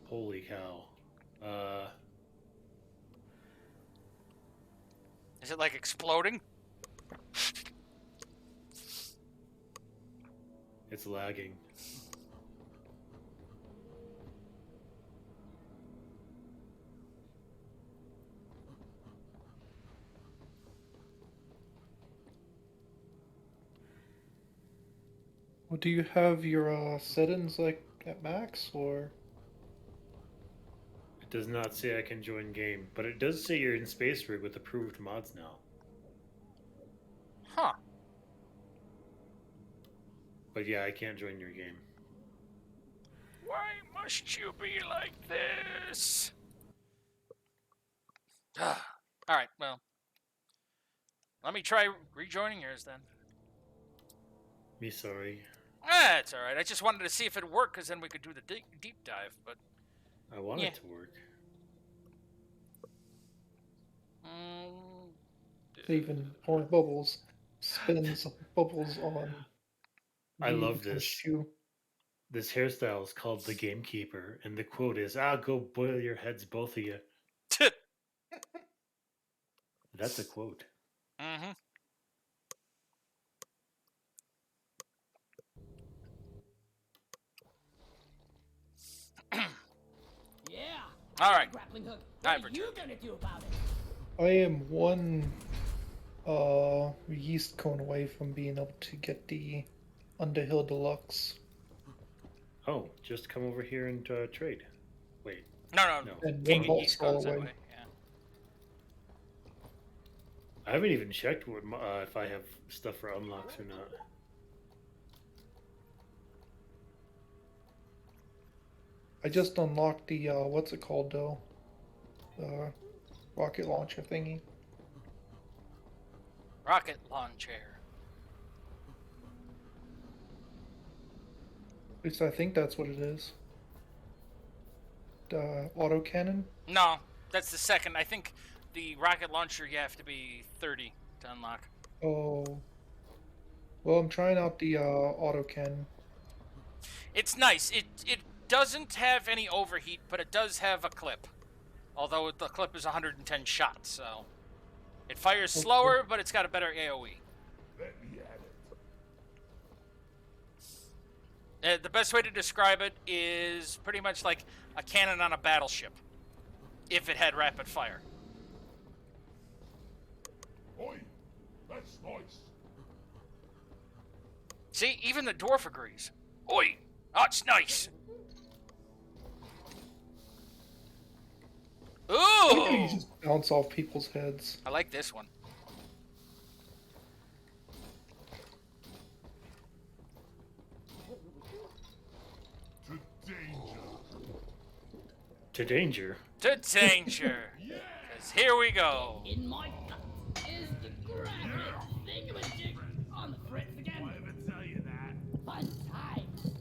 Holy cow. Is it like exploding? It's lagging. Well, do you have your settings like at max or? It does not say I can join game, but it does say you're in Space Rig with approved mods now. Huh. But yeah, I can't join your game. Why must you be like this? Alright, well. Let me try rejoining yours then. Me sorry. It's alright. I just wanted to see if it worked, because then we could do the deep dive, but... I want Yeah. it to work. Even pouring bubbles, spinning some bubbles on. I the love this. shoe. This hairstyle is called the Gamekeeper, and the quote is, go boil your heads, both of you. That's a quote. Mm-hmm. Yeah. Alright. Grappling hook. I've What are you gonna do about it? I am one yeast cone away from being able to get the Underhill Deluxe. Oh, just come over here and trade. Wait. No. No. And Can't one get vault yeast all cones that away. way. Yeah. I haven't even checked what if I have stuff for unlocks or not. I just unlocked the what's it called though? The rocket launcher thingy. Rocket launcher. At least I think that's what it is. The autocannon. No, that's the second. I think the rocket launcher you have to be 30 to unlock. Oh. Well, I'm trying out the autocannon. It's nice. It doesn't have any overheat, but it does have a clip. Although the clip is 110 shots, so it fires slower, but it's got a better AoE. Let me at it. The best way to describe it is pretty much like a cannon on a battleship, if it had rapid fire. Oi, that's nice. See, even the dwarf agrees. Oi, that's nice. Why Ooh, can't you just bounce off people's heads? I like this one. To danger. To danger. To danger. 'Cause here we go. In my gut is the grappling thingamajig on the fritz again. I ever tell you that? Fun times.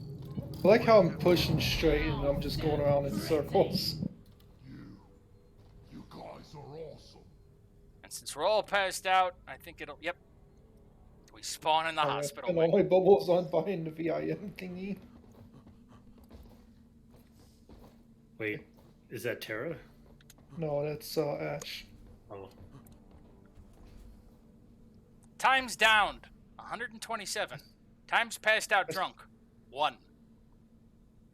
I like how I'm pushing straight and I'm just going around in circles. You guys are awesome. And since we're all passed out, I think it'll. Yep. We spawn in the I hospital. spent all my bubbles on buying the VIM thingy. Wait, is that Terra? No, that's Ash. Oh, Times downed, 127. Times passed out drunk, 1.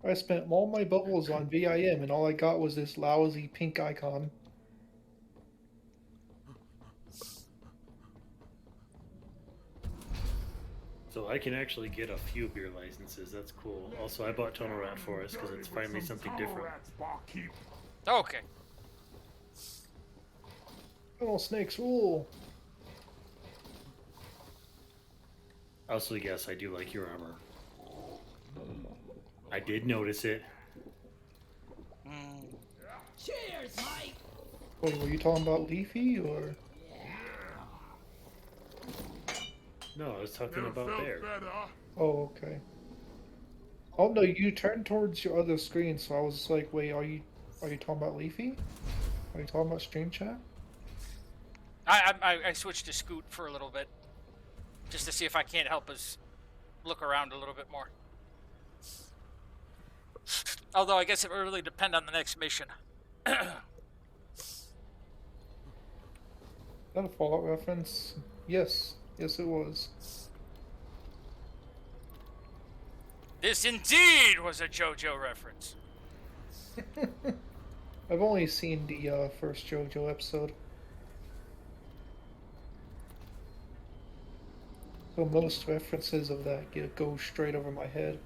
I spent all my bubbles on VIM, and all I got was this lousy pink icon. so I can actually get a few beer licenses. That's cool. Also, I bought Tunnel Rat for us because it's finally something different. Okay. Tunnel snakes rule. Also, yes, I do like your armor. I did notice it. Cheers, Mike! Wait, were you talking about Leafy or? No, I was talking about there. Oh, okay. Oh no, you turned towards your other screen, so I was like, wait, are you talking about Leafy? Are you talking about stream chat? I switched to Scoot for a little bit, just to see if I can't help us look around a little bit more. Although I guess it would really depend on the next mission. Is that a Fallout reference? Yes. Yes, it was. This indeed was a JoJo reference. I've only seen the first JoJo episode. So most references of that go straight over my head.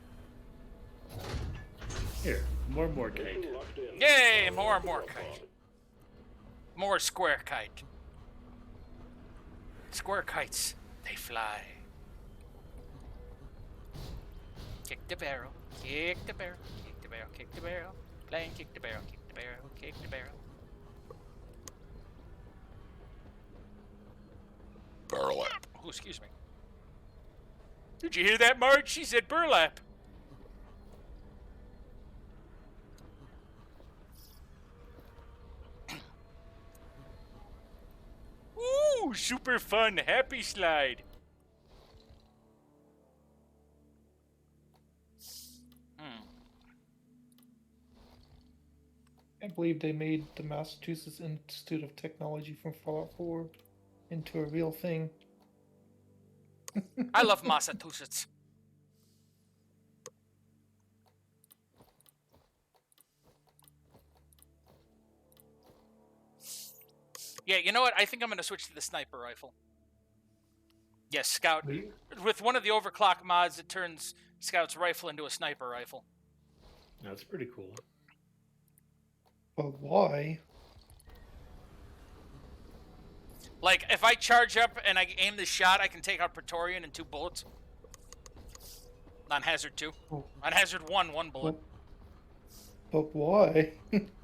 Here, more kite. Locked in. Yay, more kite. More square kite. Square kites, they fly. Kick the barrel, kick the barrel, kick the barrel, kick the barrel. Playing kick the barrel, kick the barrel, kick the barrel. Burlap. Oh, excuse me. Did you hear that, Marge? She said burlap. Ooh, super fun, happy slide. I can't believe they made the Massachusetts Institute of Technology from Fallout 4 into a real thing. I love Massachusetts. Yeah, you know what? I think I'm going to switch to the sniper rifle. Yes, Scout. With one of the overclock mods, it turns Scout's rifle into a sniper rifle. That's pretty cool. But why? Like, if I charge up and I aim the shot, I can take out Praetorian in 2 bullets. On Hazard 2. Oh. On Hazard 1, 1 bullet. But why?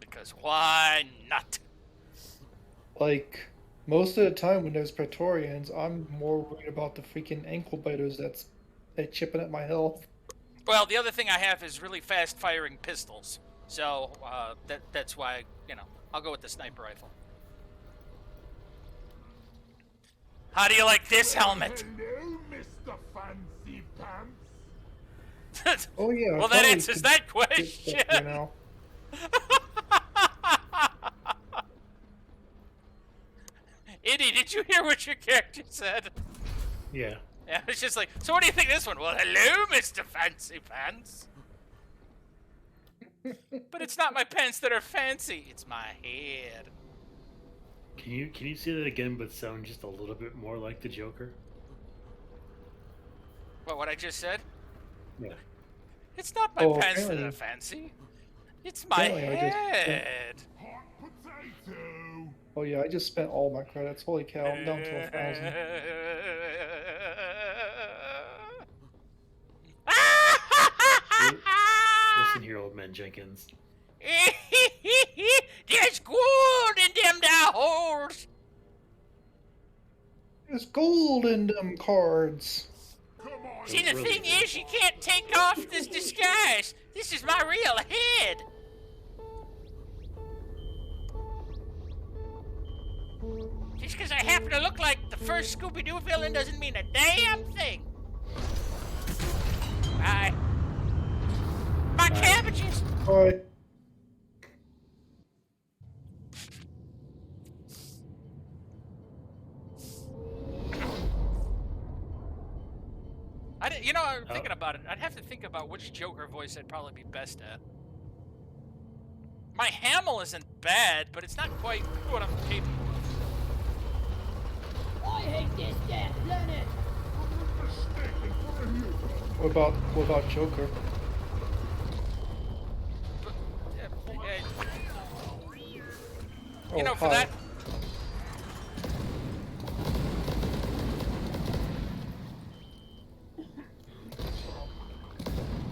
Because why not? Like, most of the time when there's Praetorians, I'm more worried about the freaking ankle biters that's chipping at my health. Well, the other thing I have is really fast-firing pistols. So, that's why, I'll go with the sniper rifle. How do you like this helmet? Hello, Mr. Fancy Pants. Oh yeah. I Well, that probably answers could that get question. that for now. Itty, did you hear what your character said? Yeah. Yeah, it's just like, so what do you think of this one? Well, hello, Mr. Fancy Pants. But it's not my pants that are fancy, it's my head. Can you say that again, but sound just a little bit more like the Joker? What I just said? Yeah. It's not my pants that apparently- are fancy. It's my apparently I just- head. Hot potato. Oh yeah, I just spent all my credits. Holy cow, I'm down to 1,000. Listen here, old man Jenkins. There's gold in them there holes. There's gold in them cards. Come on. See, the Really thing good. is, you can't take off this disguise. This is my real head. This just because I happen to look like the first Scooby-Doo villain doesn't mean a damn thing. Bye. My cabbages! Bye. I'm thinking about it. I'd have to think about which Joker voice I'd probably be best at. My Hamill isn't bad, but it's not quite what I'm capable of. I hate this death, learn it! What about Joker? But, Oh, for hi. that.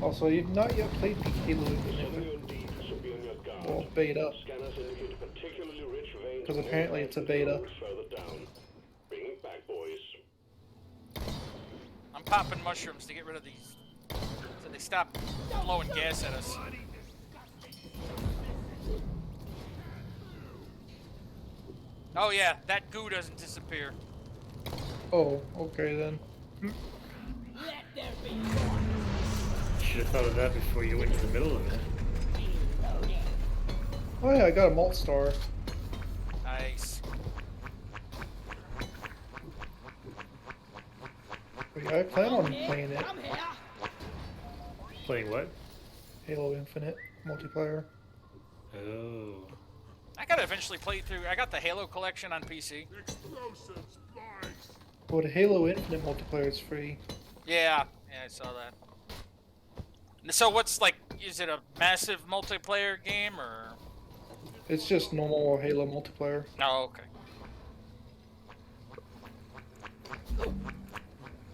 Also, you've not yet played Halo Infinite. Well, beta. Scanners indicate particularly rich veins. Because apparently it's a beta. Further down. Bring it back, boys. I'm popping mushrooms to get rid of these, so they stop blowing gas at us. Oh yeah, that goo doesn't disappear. Oh, okay then. Let there be one. Should have thought of that before you went to the middle of it. Oh yeah, I got a malt star. Nice. But yeah, I plan on playing it. I'm here. Playing what? Halo Infinite multiplayer. Oh. I gotta eventually play through. I got the Halo collection on PC. Explosives, spikes. But Halo Infinite multiplayer is free. Yeah, I saw that. So what's like? Is it a massive multiplayer game or? It's just normal Halo multiplayer. Oh, okay.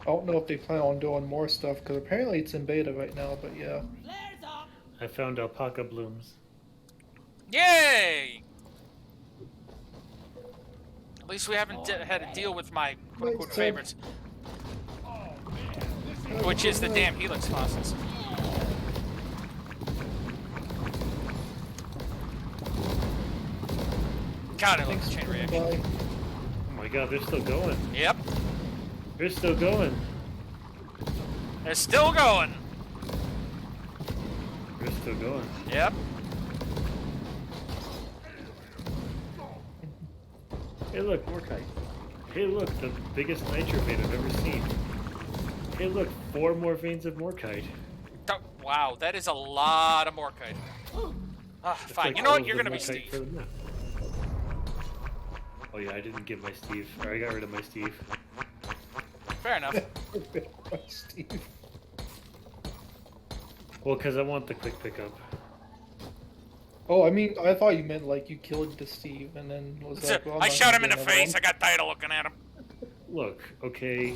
I don't know if they plan on doing more stuff because apparently it's in beta right now. But yeah, Flares up. I found alpaca blooms. Yay! At least we haven't had to deal with my quote-unquote favorites, which is the damn helix fossils. God, I love thanks the chain for reaction. coming by. Oh my god, they're still going. Yep, They're still going. they're still going. They're still going. Yep. Hey look, Morkite. Hey look, the biggest nitro vein I've ever seen. Hey look, 4 more veins of Morkite. Oh, wow, that is a lot of Morkite. Ah, That's fine. like You know all what? of You're the gonna be Morkite Steve. for the map. Oh yeah, I didn't give my Steve. Or I got rid of my Steve. Fair enough. Steve. Well, because I want the quick pickup. Oh, I mean, I thought you meant like you killed the Steve and then was like, well, I'm I not shot gonna him in do the another face. one. I got tired of looking at him. Look, okay,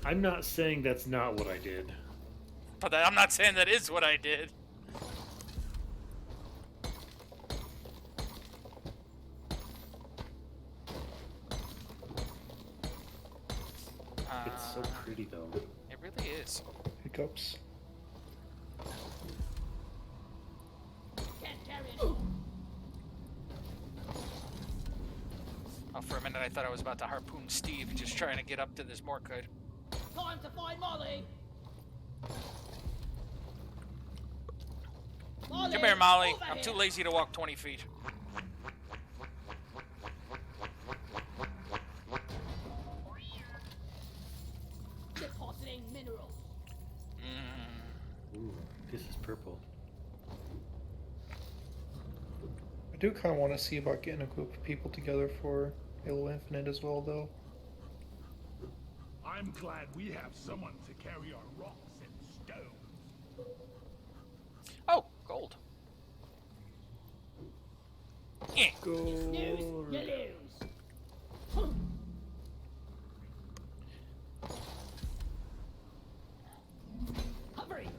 I'm not saying that's not what I did. But I'm not saying that is what I did. It's so pretty though. It really is. Hiccups. Can't carry it. Oh, for a minute I thought I was about to harpoon Steve just trying to get up to this Morkite. Time to find Molly. Molly. Come here, Molly. over I'm here. too lazy to walk 20 feet. Depositing minerals. Ooh, this is purple. I do kind of want to see about getting a group of people together for Halo Infinite as well, though. I'm glad we have someone to carry our rocks and stones. Oh, gold. Yeah. Snooze, you lose. Hovering.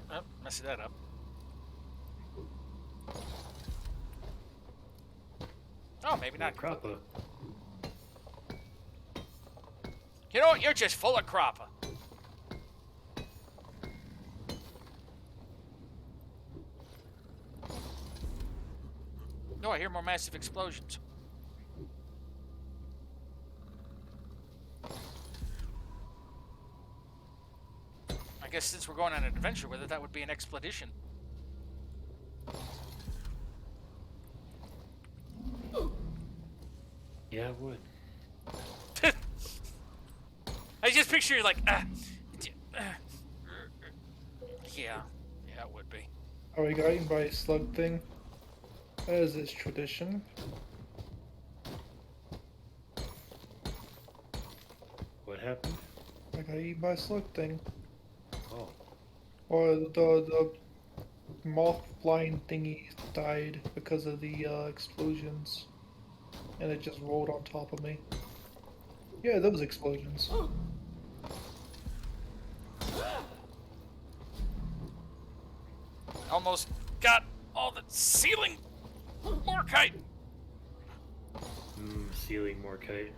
Oh, messed that up. Oh, maybe not. Crappa. You know what? You're just full of crappa. Oh, I hear more massive explosions. I guess since we're going on an adventure with it, that would be an expedition. Yeah, it would. I just picture you like, yeah, it would be. Oh, we got eaten by a slug thing. As is tradition. What happened? I got eaten by a slug thing. Oh. Or the moth flying thingy died because of the explosions. And it just rolled on top of me. Yeah, those explosions. Almost got all the ceiling morkite. Ceiling morkite.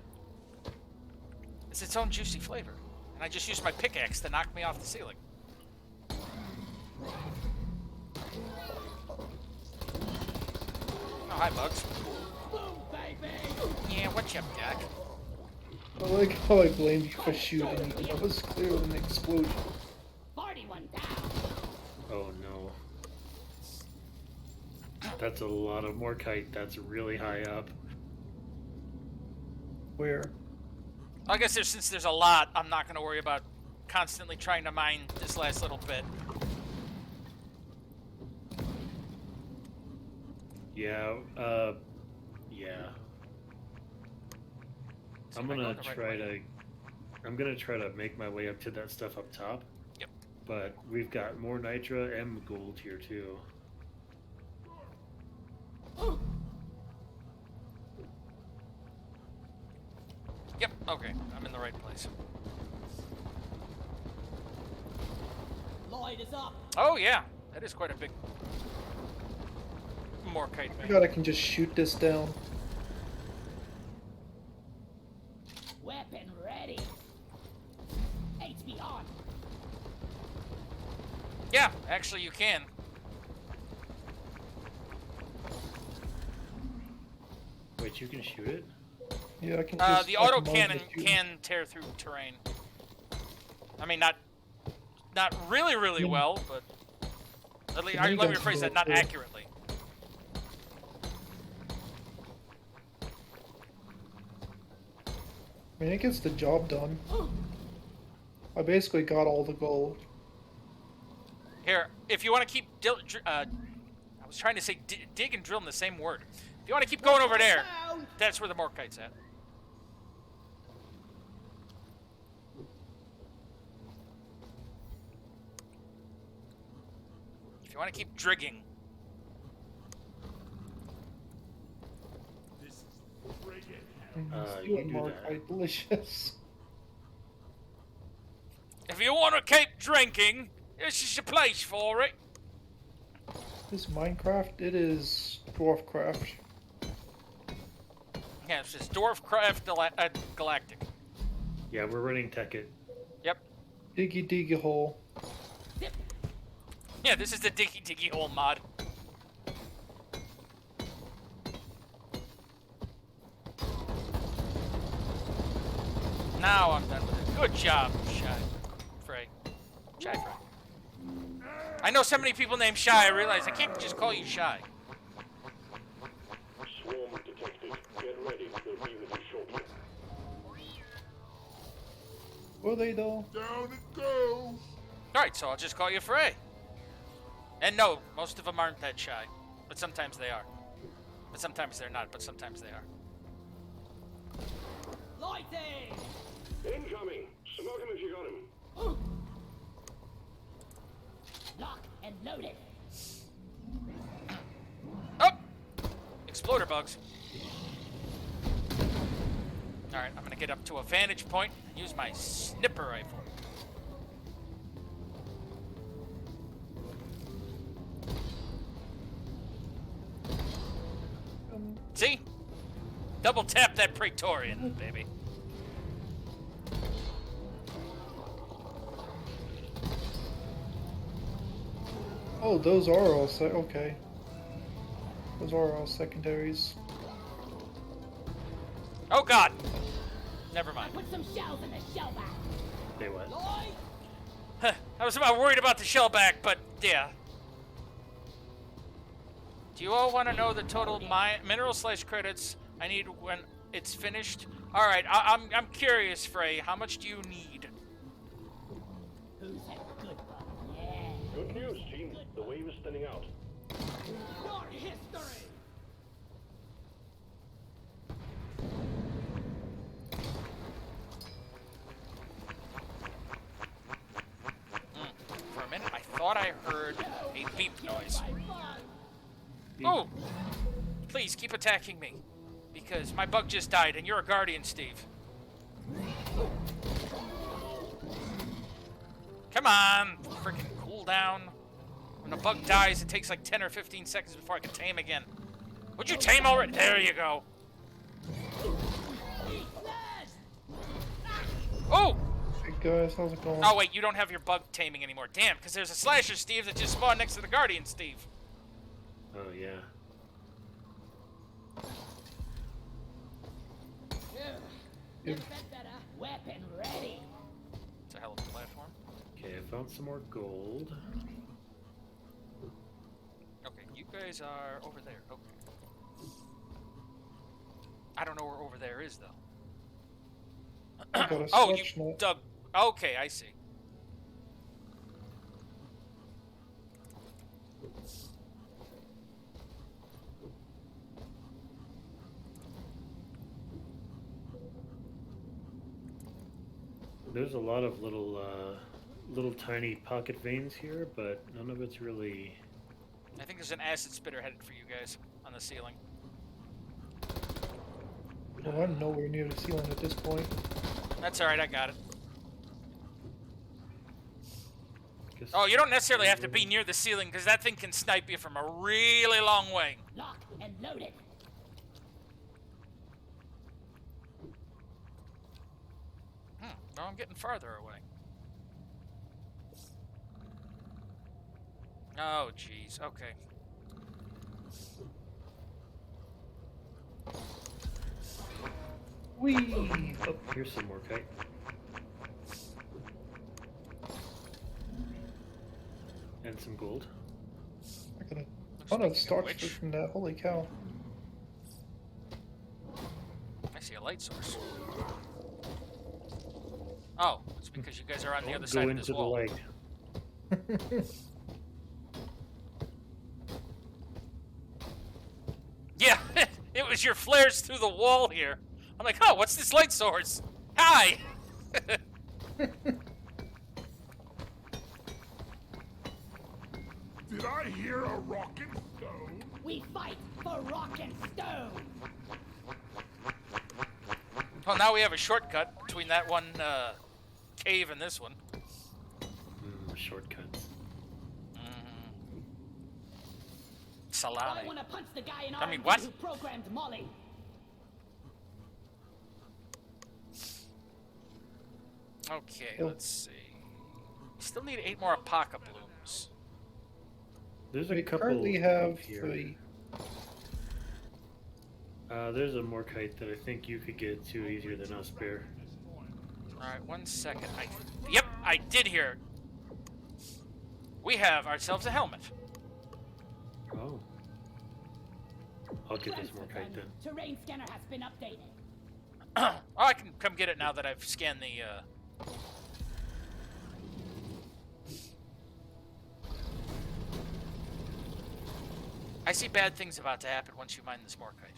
It's its own juicy flavor. And I just used my pickaxe to knock me off the ceiling. Oh, hi, Bugs. Yeah, what's up, Doc? I like how I blamed you for shooting me. That was clearly an explosion. 41 down. Oh no. That's a lot of morkite. That's really high up. Where? I guess since there's a lot, I'm not going to worry about constantly trying to mine this last little bit. Yeah, yeah. So I'm am I gonna going the right try way? I'm gonna try to make my way up to that stuff up top. Yep. But we've got more nitra and gold here too. Yep, okay. I'm in the right place. Light is up. Oh, yeah. That is quite a big morkite I vein. god, I can just shoot this down. Weapon ready. HP on. Yeah, actually you can. Wait, you can shoot it? Yeah, I can just... The I can auto mount cannon the shooting. can tear through terrain. I mean, not really well, but at least, The let me minigun's rephrase that, really not cool. accurately. I mean, it gets the job done. I basically got all the gold. Here, if you want to keep, I was trying to say dig and drill in the same word. If you want to keep going over there, that's where the morkite's at. If you want to keep drigging. This is friggin' You Stealing do more that. quite delicious. If you want to keep drinking, this is the place for it. This Minecraft, it is Dwarfcraft. Yeah, it says Dwarfcraft Galactic. Yeah, we're running Tekkit. Yep. Diggy diggy hole. Yeah, this is the Diggy Diggy Hole mod. Now I'm done with it. Good job, Shy. Frey. Shy Frey. I know so many people named Shy, I realize I can't just call you Shy. Swarm detected. Get ready. They'll be with you shortly. Were they though? down it goes. Alright, so I'll just call you Frey. And no, most of them aren't that shy. But sometimes they are. But sometimes they're not, but sometimes they are. Lighting. Incoming. Smoke him if you got him. Lock and load it. Oh! Exploder bugs. Alright, I'm gonna get up to a vantage point and use my snipper rifle. See? Double tap that Praetorian, baby. Oh, those are all set. Okay. Those are all secondaries. Oh God! Never mind. Put some shells in the shell back. They what? Huh, I was about worried about the shellback, but yeah. Do you all want to know the total mineral/credits I need when it's finished? All right, I'm curious, Frey. How much do you need? Who's had a good one? Yeah. Good news, team. The wave is thinning out. More history. For a minute, I thought I heard a beep noise. Oh! Please, keep attacking me. Because my bug just died, and you're a guardian, Steve. Come on! Freaking cool down. When a bug dies, it takes like 10 or 15 seconds before I can tame again. Would you tame already? There you go. Oh! Hey guys, how's it going? Oh, wait, you don't have your bug taming anymore. Damn, because there's a slasher, Steve, that just spawned next to the guardian, Steve. Oh yeah. Yeah. Better. Weapon ready. It's a hell of a platform. Okay, I found some more gold. Okay, you guys are over there. Okay. I don't know where over there is, though. I got a Oh, sludge you net. dug. Okay, I see. There's a lot of little tiny pocket veins here, but none of it's really. I think there's an acid spitter headed for you guys on the ceiling. Well, I'm nowhere near the ceiling at this point. That's alright, I got it. Guess Oh, you don't necessarily have to be near the ceiling, because that thing can snipe you from a really long way. Lock and load it. No, I'm getting farther away. Oh, jeez. Okay. Whee! Oh, here's some more kite. And some gold. I got a Looks ton like of a starch witch. from that. Holy cow. I see a light source. Oh, it's because you guys are on the other Go side of into this the wall. light. Yeah, it was your flares through the wall here. I'm like, oh, what's this light source? Hi! Did I hear a rock and stone? We fight for rock and stone. Well, now we have a shortcut between that one cave and this one. Shortcuts. I Salami. want to punch the guy in I mean, R&D what? who programmed Molly. Okay, Oh. let's see. Still need 8 more Apaka blooms. There's a We couple currently up have here. 3. There's a more kite that I think you could get to easier than us, Bear. Alright, 1 second. Yep, I did hear it. We have ourselves a helmet. Oh. I'll get this more kite then. Terrain scanner has been updated. Oh, I can come get it now that I've scanned the, I see bad things about to happen once you mine this Morkite.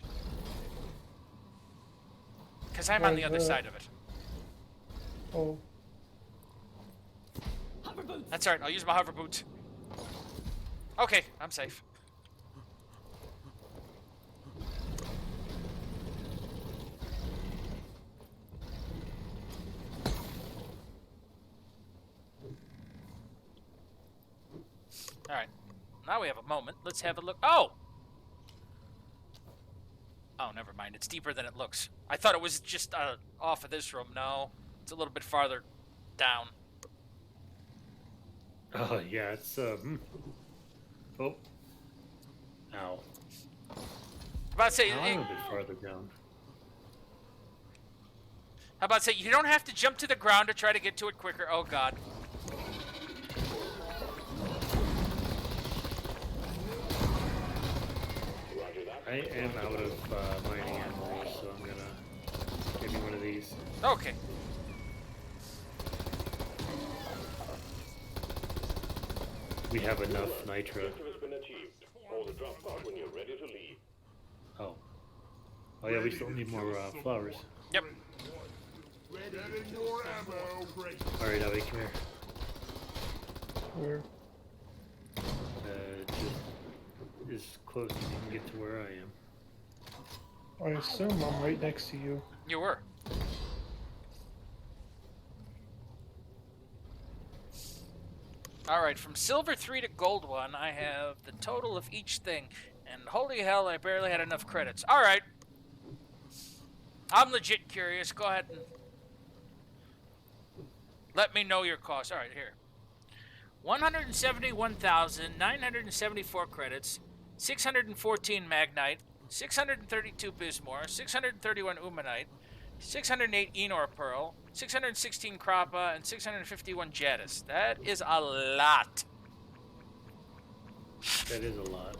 Because I'm on the other side of it. Oh, Hover boots. That's alright, I'll use my hover boots. Okay, I'm safe. Alright, now we have a moment. Let's have a look. Oh! Oh, never mind. It's deeper than it looks. I thought it was just off of this room. No, it's a little bit farther down. Oh, yeah, it's, Oh. Ow. about to say, Now I'm a bit farther down. how about say you don't have to jump to the ground to try to get to it quicker. Oh God. I am out of mining ammo, so I'm gonna give me one of these. Okay. We have enough nitro. Objective has been achieved. Hold the drop pod when you're ready to leave. Oh. Oh yeah, we still need more flowers. Yep. Ready to kill some more critters. Alright, Aoi, come here. Where? Just as close as you can get to where I am. I assume I'm right next to you. You were. Alright, from silver 3 to gold 1, I have the total of each thing. And holy hell, I barely had enough credits. Alright. I'm legit curious. Go ahead and let me know your cost. Alright, here. 171,974 credits, 614 Magnite, 632 Bismore, 631 Umanite, 608 Enor Pearl, 616 Krappa, and 651 Jadis. That is a lot. That is a lot.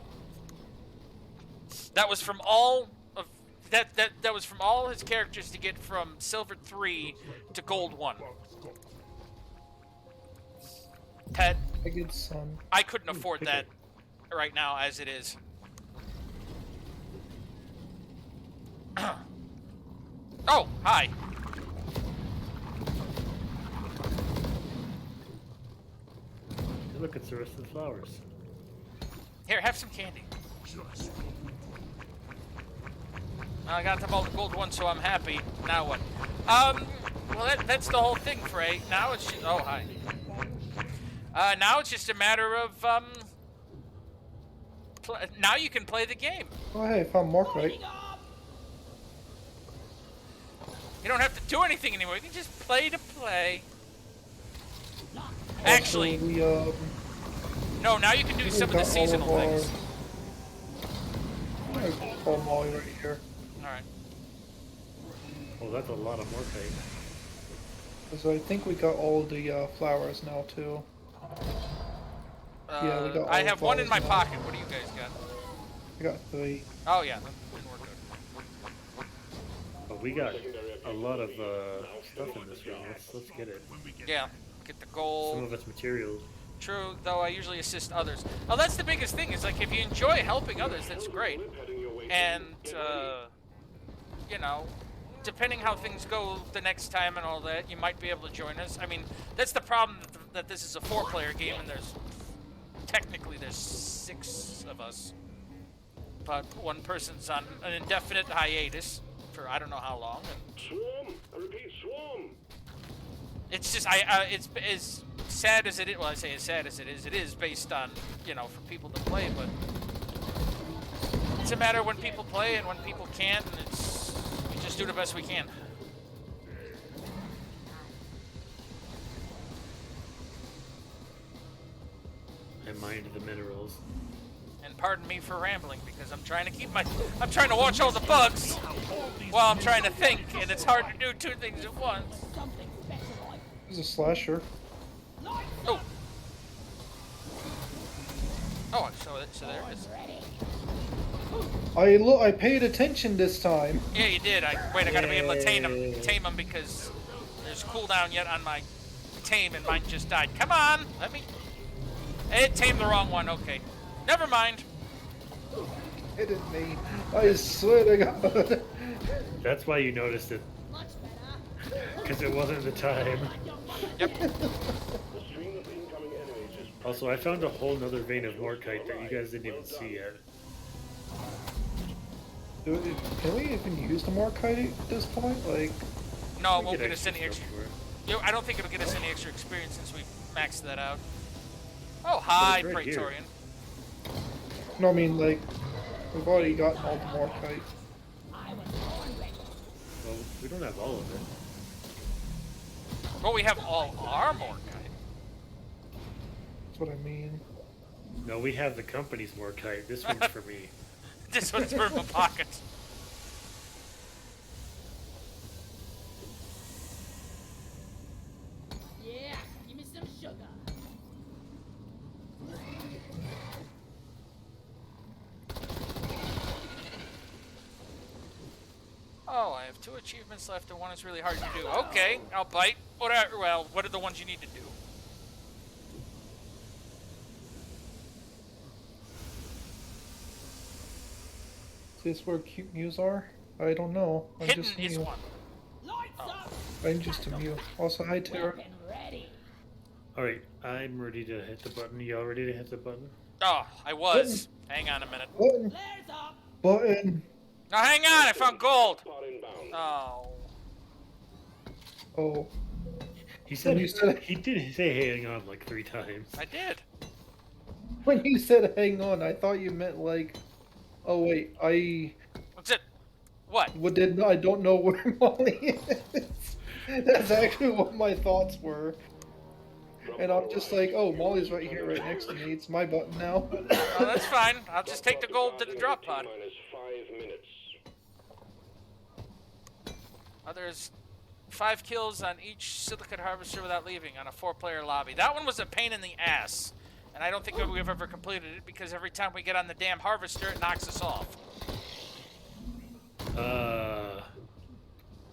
That was from all of that was from all his characters to get from silver 3 to gold 1. Ted, A good son. I couldn't afford that right now as it is. Oh, hi. Look, it's the rest of the flowers. Here, have some candy. I got them all the gold ones, so I'm happy. Now what? Well, that's the whole thing, Frey. Now it's just, oh, hi. Now it's just a matter of, now you can play the game. Oh hey, I found Morkite. You don't have to do anything anymore. You can just play to play. Actually, Also, we, no, now you can do some of the got all seasonal of our- things. I call Molly right here. Alright. Oh, that's a lot of morkite. Because I think we got all the flowers now too. Yeah, we got I all have one in my flowers now. pocket. What do you guys got? I got 3. Oh, yeah. Then we're good. But we got a lot of stuff in this room. Let's get it. Yeah. Get the Some gold. of it's materials. True, though I usually assist others. Oh, that's the biggest thing, is like if you enjoy helping others, that's great. And, you know, depending how things go the next time and all that, you might be able to join us. I mean, that's the problem, that this is a 4-player game and technically there's 6 of us. But one person's on an indefinite hiatus for I don't know how long. And Swarm! I repeat, swarm! it's just, it's as sad as it is, well, I say as sad as it is based on, you know, for people to play, but it's a matter of when people play and when people can't, and we just do the best we can. I mined the minerals. And pardon me for rambling, because I'm trying to watch all the bugs while I'm trying to think, and it's hard to do 2 things at once. There's a slasher. Oh. Oh, so there it is. I paid attention this time. Yeah, you did. I gotta be able to tame him because there's cooldown yet on my tame, and mine just died. Come on, let me. It tamed the wrong one. Okay, never mind. It didn't me. I swear to God. That's why you noticed it. Because it wasn't the time. Yep. The stream of incoming enemies is Also, I found a whole nother vein of morkite that you guys didn't even see yet. Can we even use the Morkite at this point? Like, No, it We won't get get us any stuff extra. for it. I don't think it'll get us any extra experience since we maxed that out. Oh, hi, it's right here. Praetorian. no, I mean like, we've already gotten all the Morkite. Well, we don't have all of it. Well, we have all our Morkite. That's what I mean. No, we have the company's morkite. This one's for me. This one's for my pocket. Yeah, give me some sugar. Oh, I have 2 achievements left and 1 is really hard to do. Okay, I'll bite. Whatever. Well, what are the ones you need to do? Is this where cute Mews are? I don't know. I'm Hidden just a is Mew. one. Lights up. I'm just a Mew. Also, hi Tara. Weapon ready. Alright, I'm ready to hit the button. Y'all ready to hit the button? Oh, I was. Hang on a minute. Button. Flares up. Button. Now hang on, I found gold. Pod inbound. Oh. Oh. He said You said- he did say hang on like 3 times. I did. When you said hang on, I thought you meant like, oh wait, What's it? What? I don't know where Molly is. That's actually what my thoughts were. And I'm just like, oh, Molly's right here, right next to me. It's my button now. Oh, that's fine. I'll just take the gold to the drop pod. Minus 5 minutes. Oh, there's 5 kills on each silicate harvester without leaving on a 4-player lobby. That one was a pain in the ass. And I don't think we've ever completed it because every time we get on the damn harvester, it knocks us off.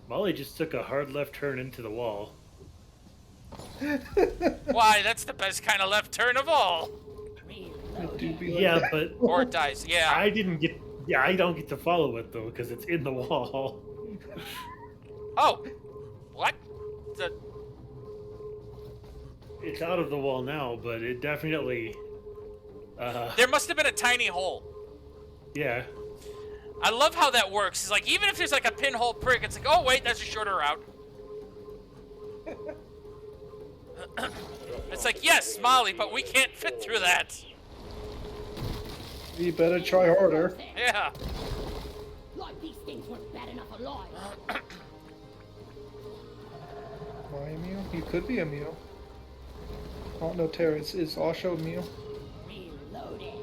Molly just took a hard left turn into the wall. Why, that's the best kind of left turn of all. It do be like Yeah, that. Or but it dies. Yeah. I didn't get. Yeah, I don't get to follow it though because it's in the wall. Oh. What? It's out of the wall now, but it definitely. There must have been a tiny hole. Yeah. I love how that works. It's like, even if there's like a pinhole prick, it's like, oh wait, that's a shorter route. It's like, yes, Molly, but we can't fit through that. You better try harder. Yeah. Like these things weren't bad enough alive. Am I a Mew? You could be a Mew. Oh no, Terrace is also a Mew. Reloading.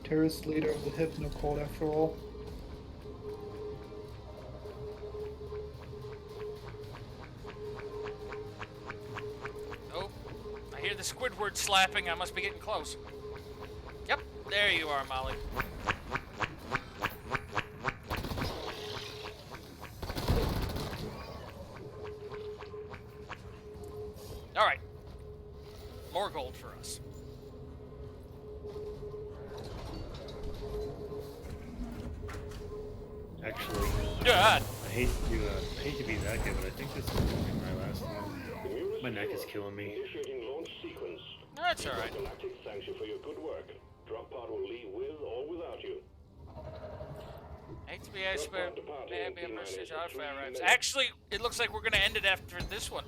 Terrace, leader of the Hypno Cult, after all. Oh, I hear the Squidward slapping. I must be getting close. Yep, there you are, Molly. All right. More gold for us. Actually, God. I hate to be that guy, but I think this is gonna be my last one. My neck is killing me. Initiating launch sequence. That's all right. Galactic thanks you for your good work. Drop pod will leave with or without you. Hate to be asked, but maybe a message Hellfyre arrives. Actually, it looks like we're gonna end it after this one.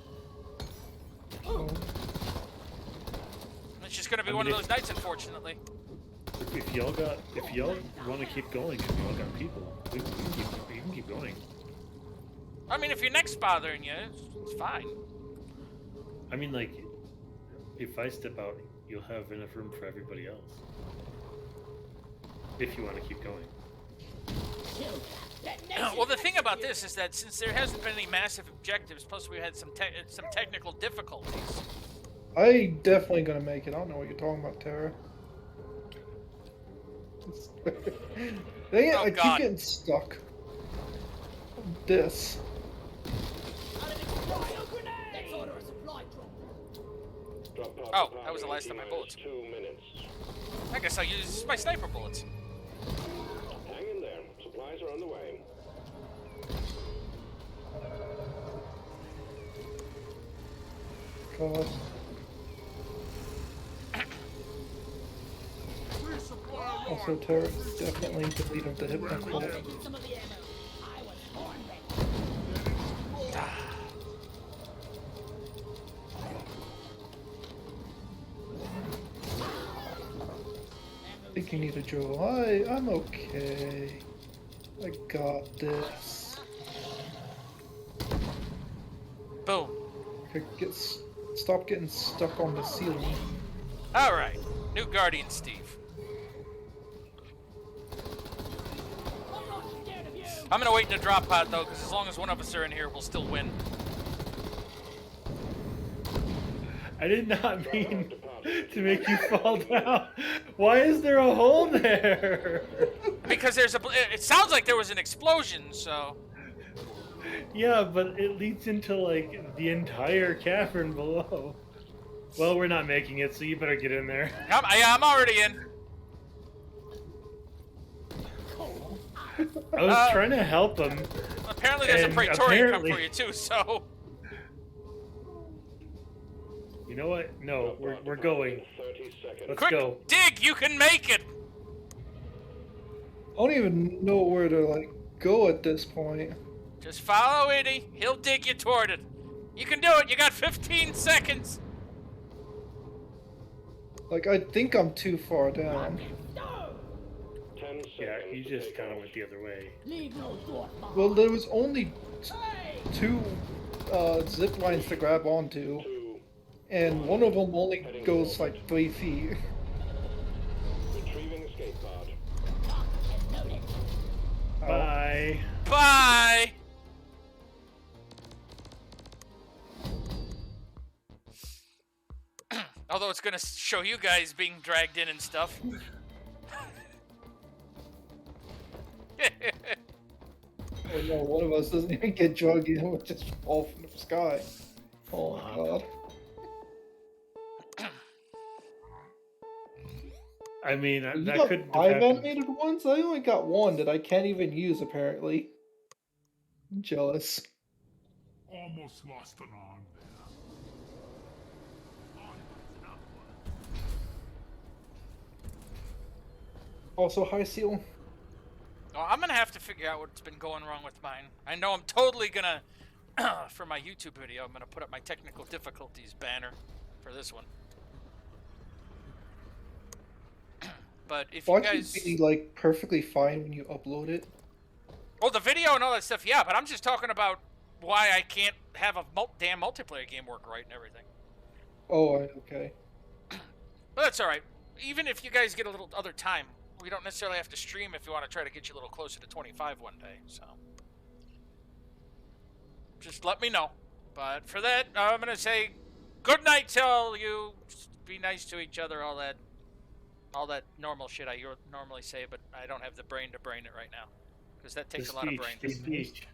It's just gonna be one of those nights, unfortunately. If y'all want to keep going, if y'all got people, we can keep going. I mean, if your neck's bothering you, it's fine. I mean, like, if I step out, you'll have enough room for everybody else. If you want to keep going. Well, the thing about this is that since there hasn't been any massive objectives, plus we had some technical difficulties. I definitely gonna make it. I don't know what you're talking about, Tara. Dang it, Oh, I God. keep getting stuck. This. Let's order a supply drop. Drop pod Oh, departing that was the last of my in bullets. 2 minutes. I guess I'll use my sniper bullets. Hang in there. Supplies are on the way. God. Also, Tara is definitely the leader of the Hypno Cult. Taking some of the ammo. I was born ready. I think you need a Joe. I'm okay. I got this. Boom. Okay, stop getting stuck on the ceiling. All right, new Guardian Steve. I'm gonna wait in the drop pod though, because as long as one of us are in here, we'll still win. I did not mean to make you fall down. Why is there a hole there? Because there's a. It sounds like there was an explosion, so. Yeah, but it leads into like the entire cavern below. Well, we're not making it, so you better get in there. I'm already in. I was trying to help him. Apparently, there's a and Praetorian come apparently- for you too, so. You know what? No, we're going. 30 seconds. Let's Quick, go. dig! You can make it! I don't even know where to like go at this point. Just follow Itty. He'll dig you toward it. You can do it. You got 15 seconds. Like I think I'm too far down. 10 seconds. Yeah, you to just take kind of off. went the other way. Leave no thought behind. Well, there was only Hey! two zip lines to grab onto, 2, and one of them only goes like 3 feet. retrieving escape pod. Bye. Bye! Although it's gonna show you guys being dragged in and stuff. Oh no, one of us doesn't even get drugged in, we'll just fall from the sky. Oh my god. I mean, You that got could have 5 happened. animated ones? I only got 1 that I can't even use apparently. I'm jealous. Almost lost an arm there. Also, hi Seal. Oh, I'm gonna have to figure out what's been going wrong with mine. I know I'm totally gonna, for my YouTube video, I'm gonna put up my technical difficulties banner for this one. But if you Why guys, should be like perfectly fine when you upload it? oh, the video and all that stuff, yeah. But I'm just talking about why I can't have a damn multiplayer game work right and everything. Oh, okay. But that's all right. Even if you guys get a little other time, we don't necessarily have to stream if you want to try to get you a little closer to 25 one day. So just let me know. But for that, I'm gonna say good night to all you. Be nice to each other. All that normal shit I normally say, but I don't have the brain to brain it right now because that takes a lot of brain. Free speech.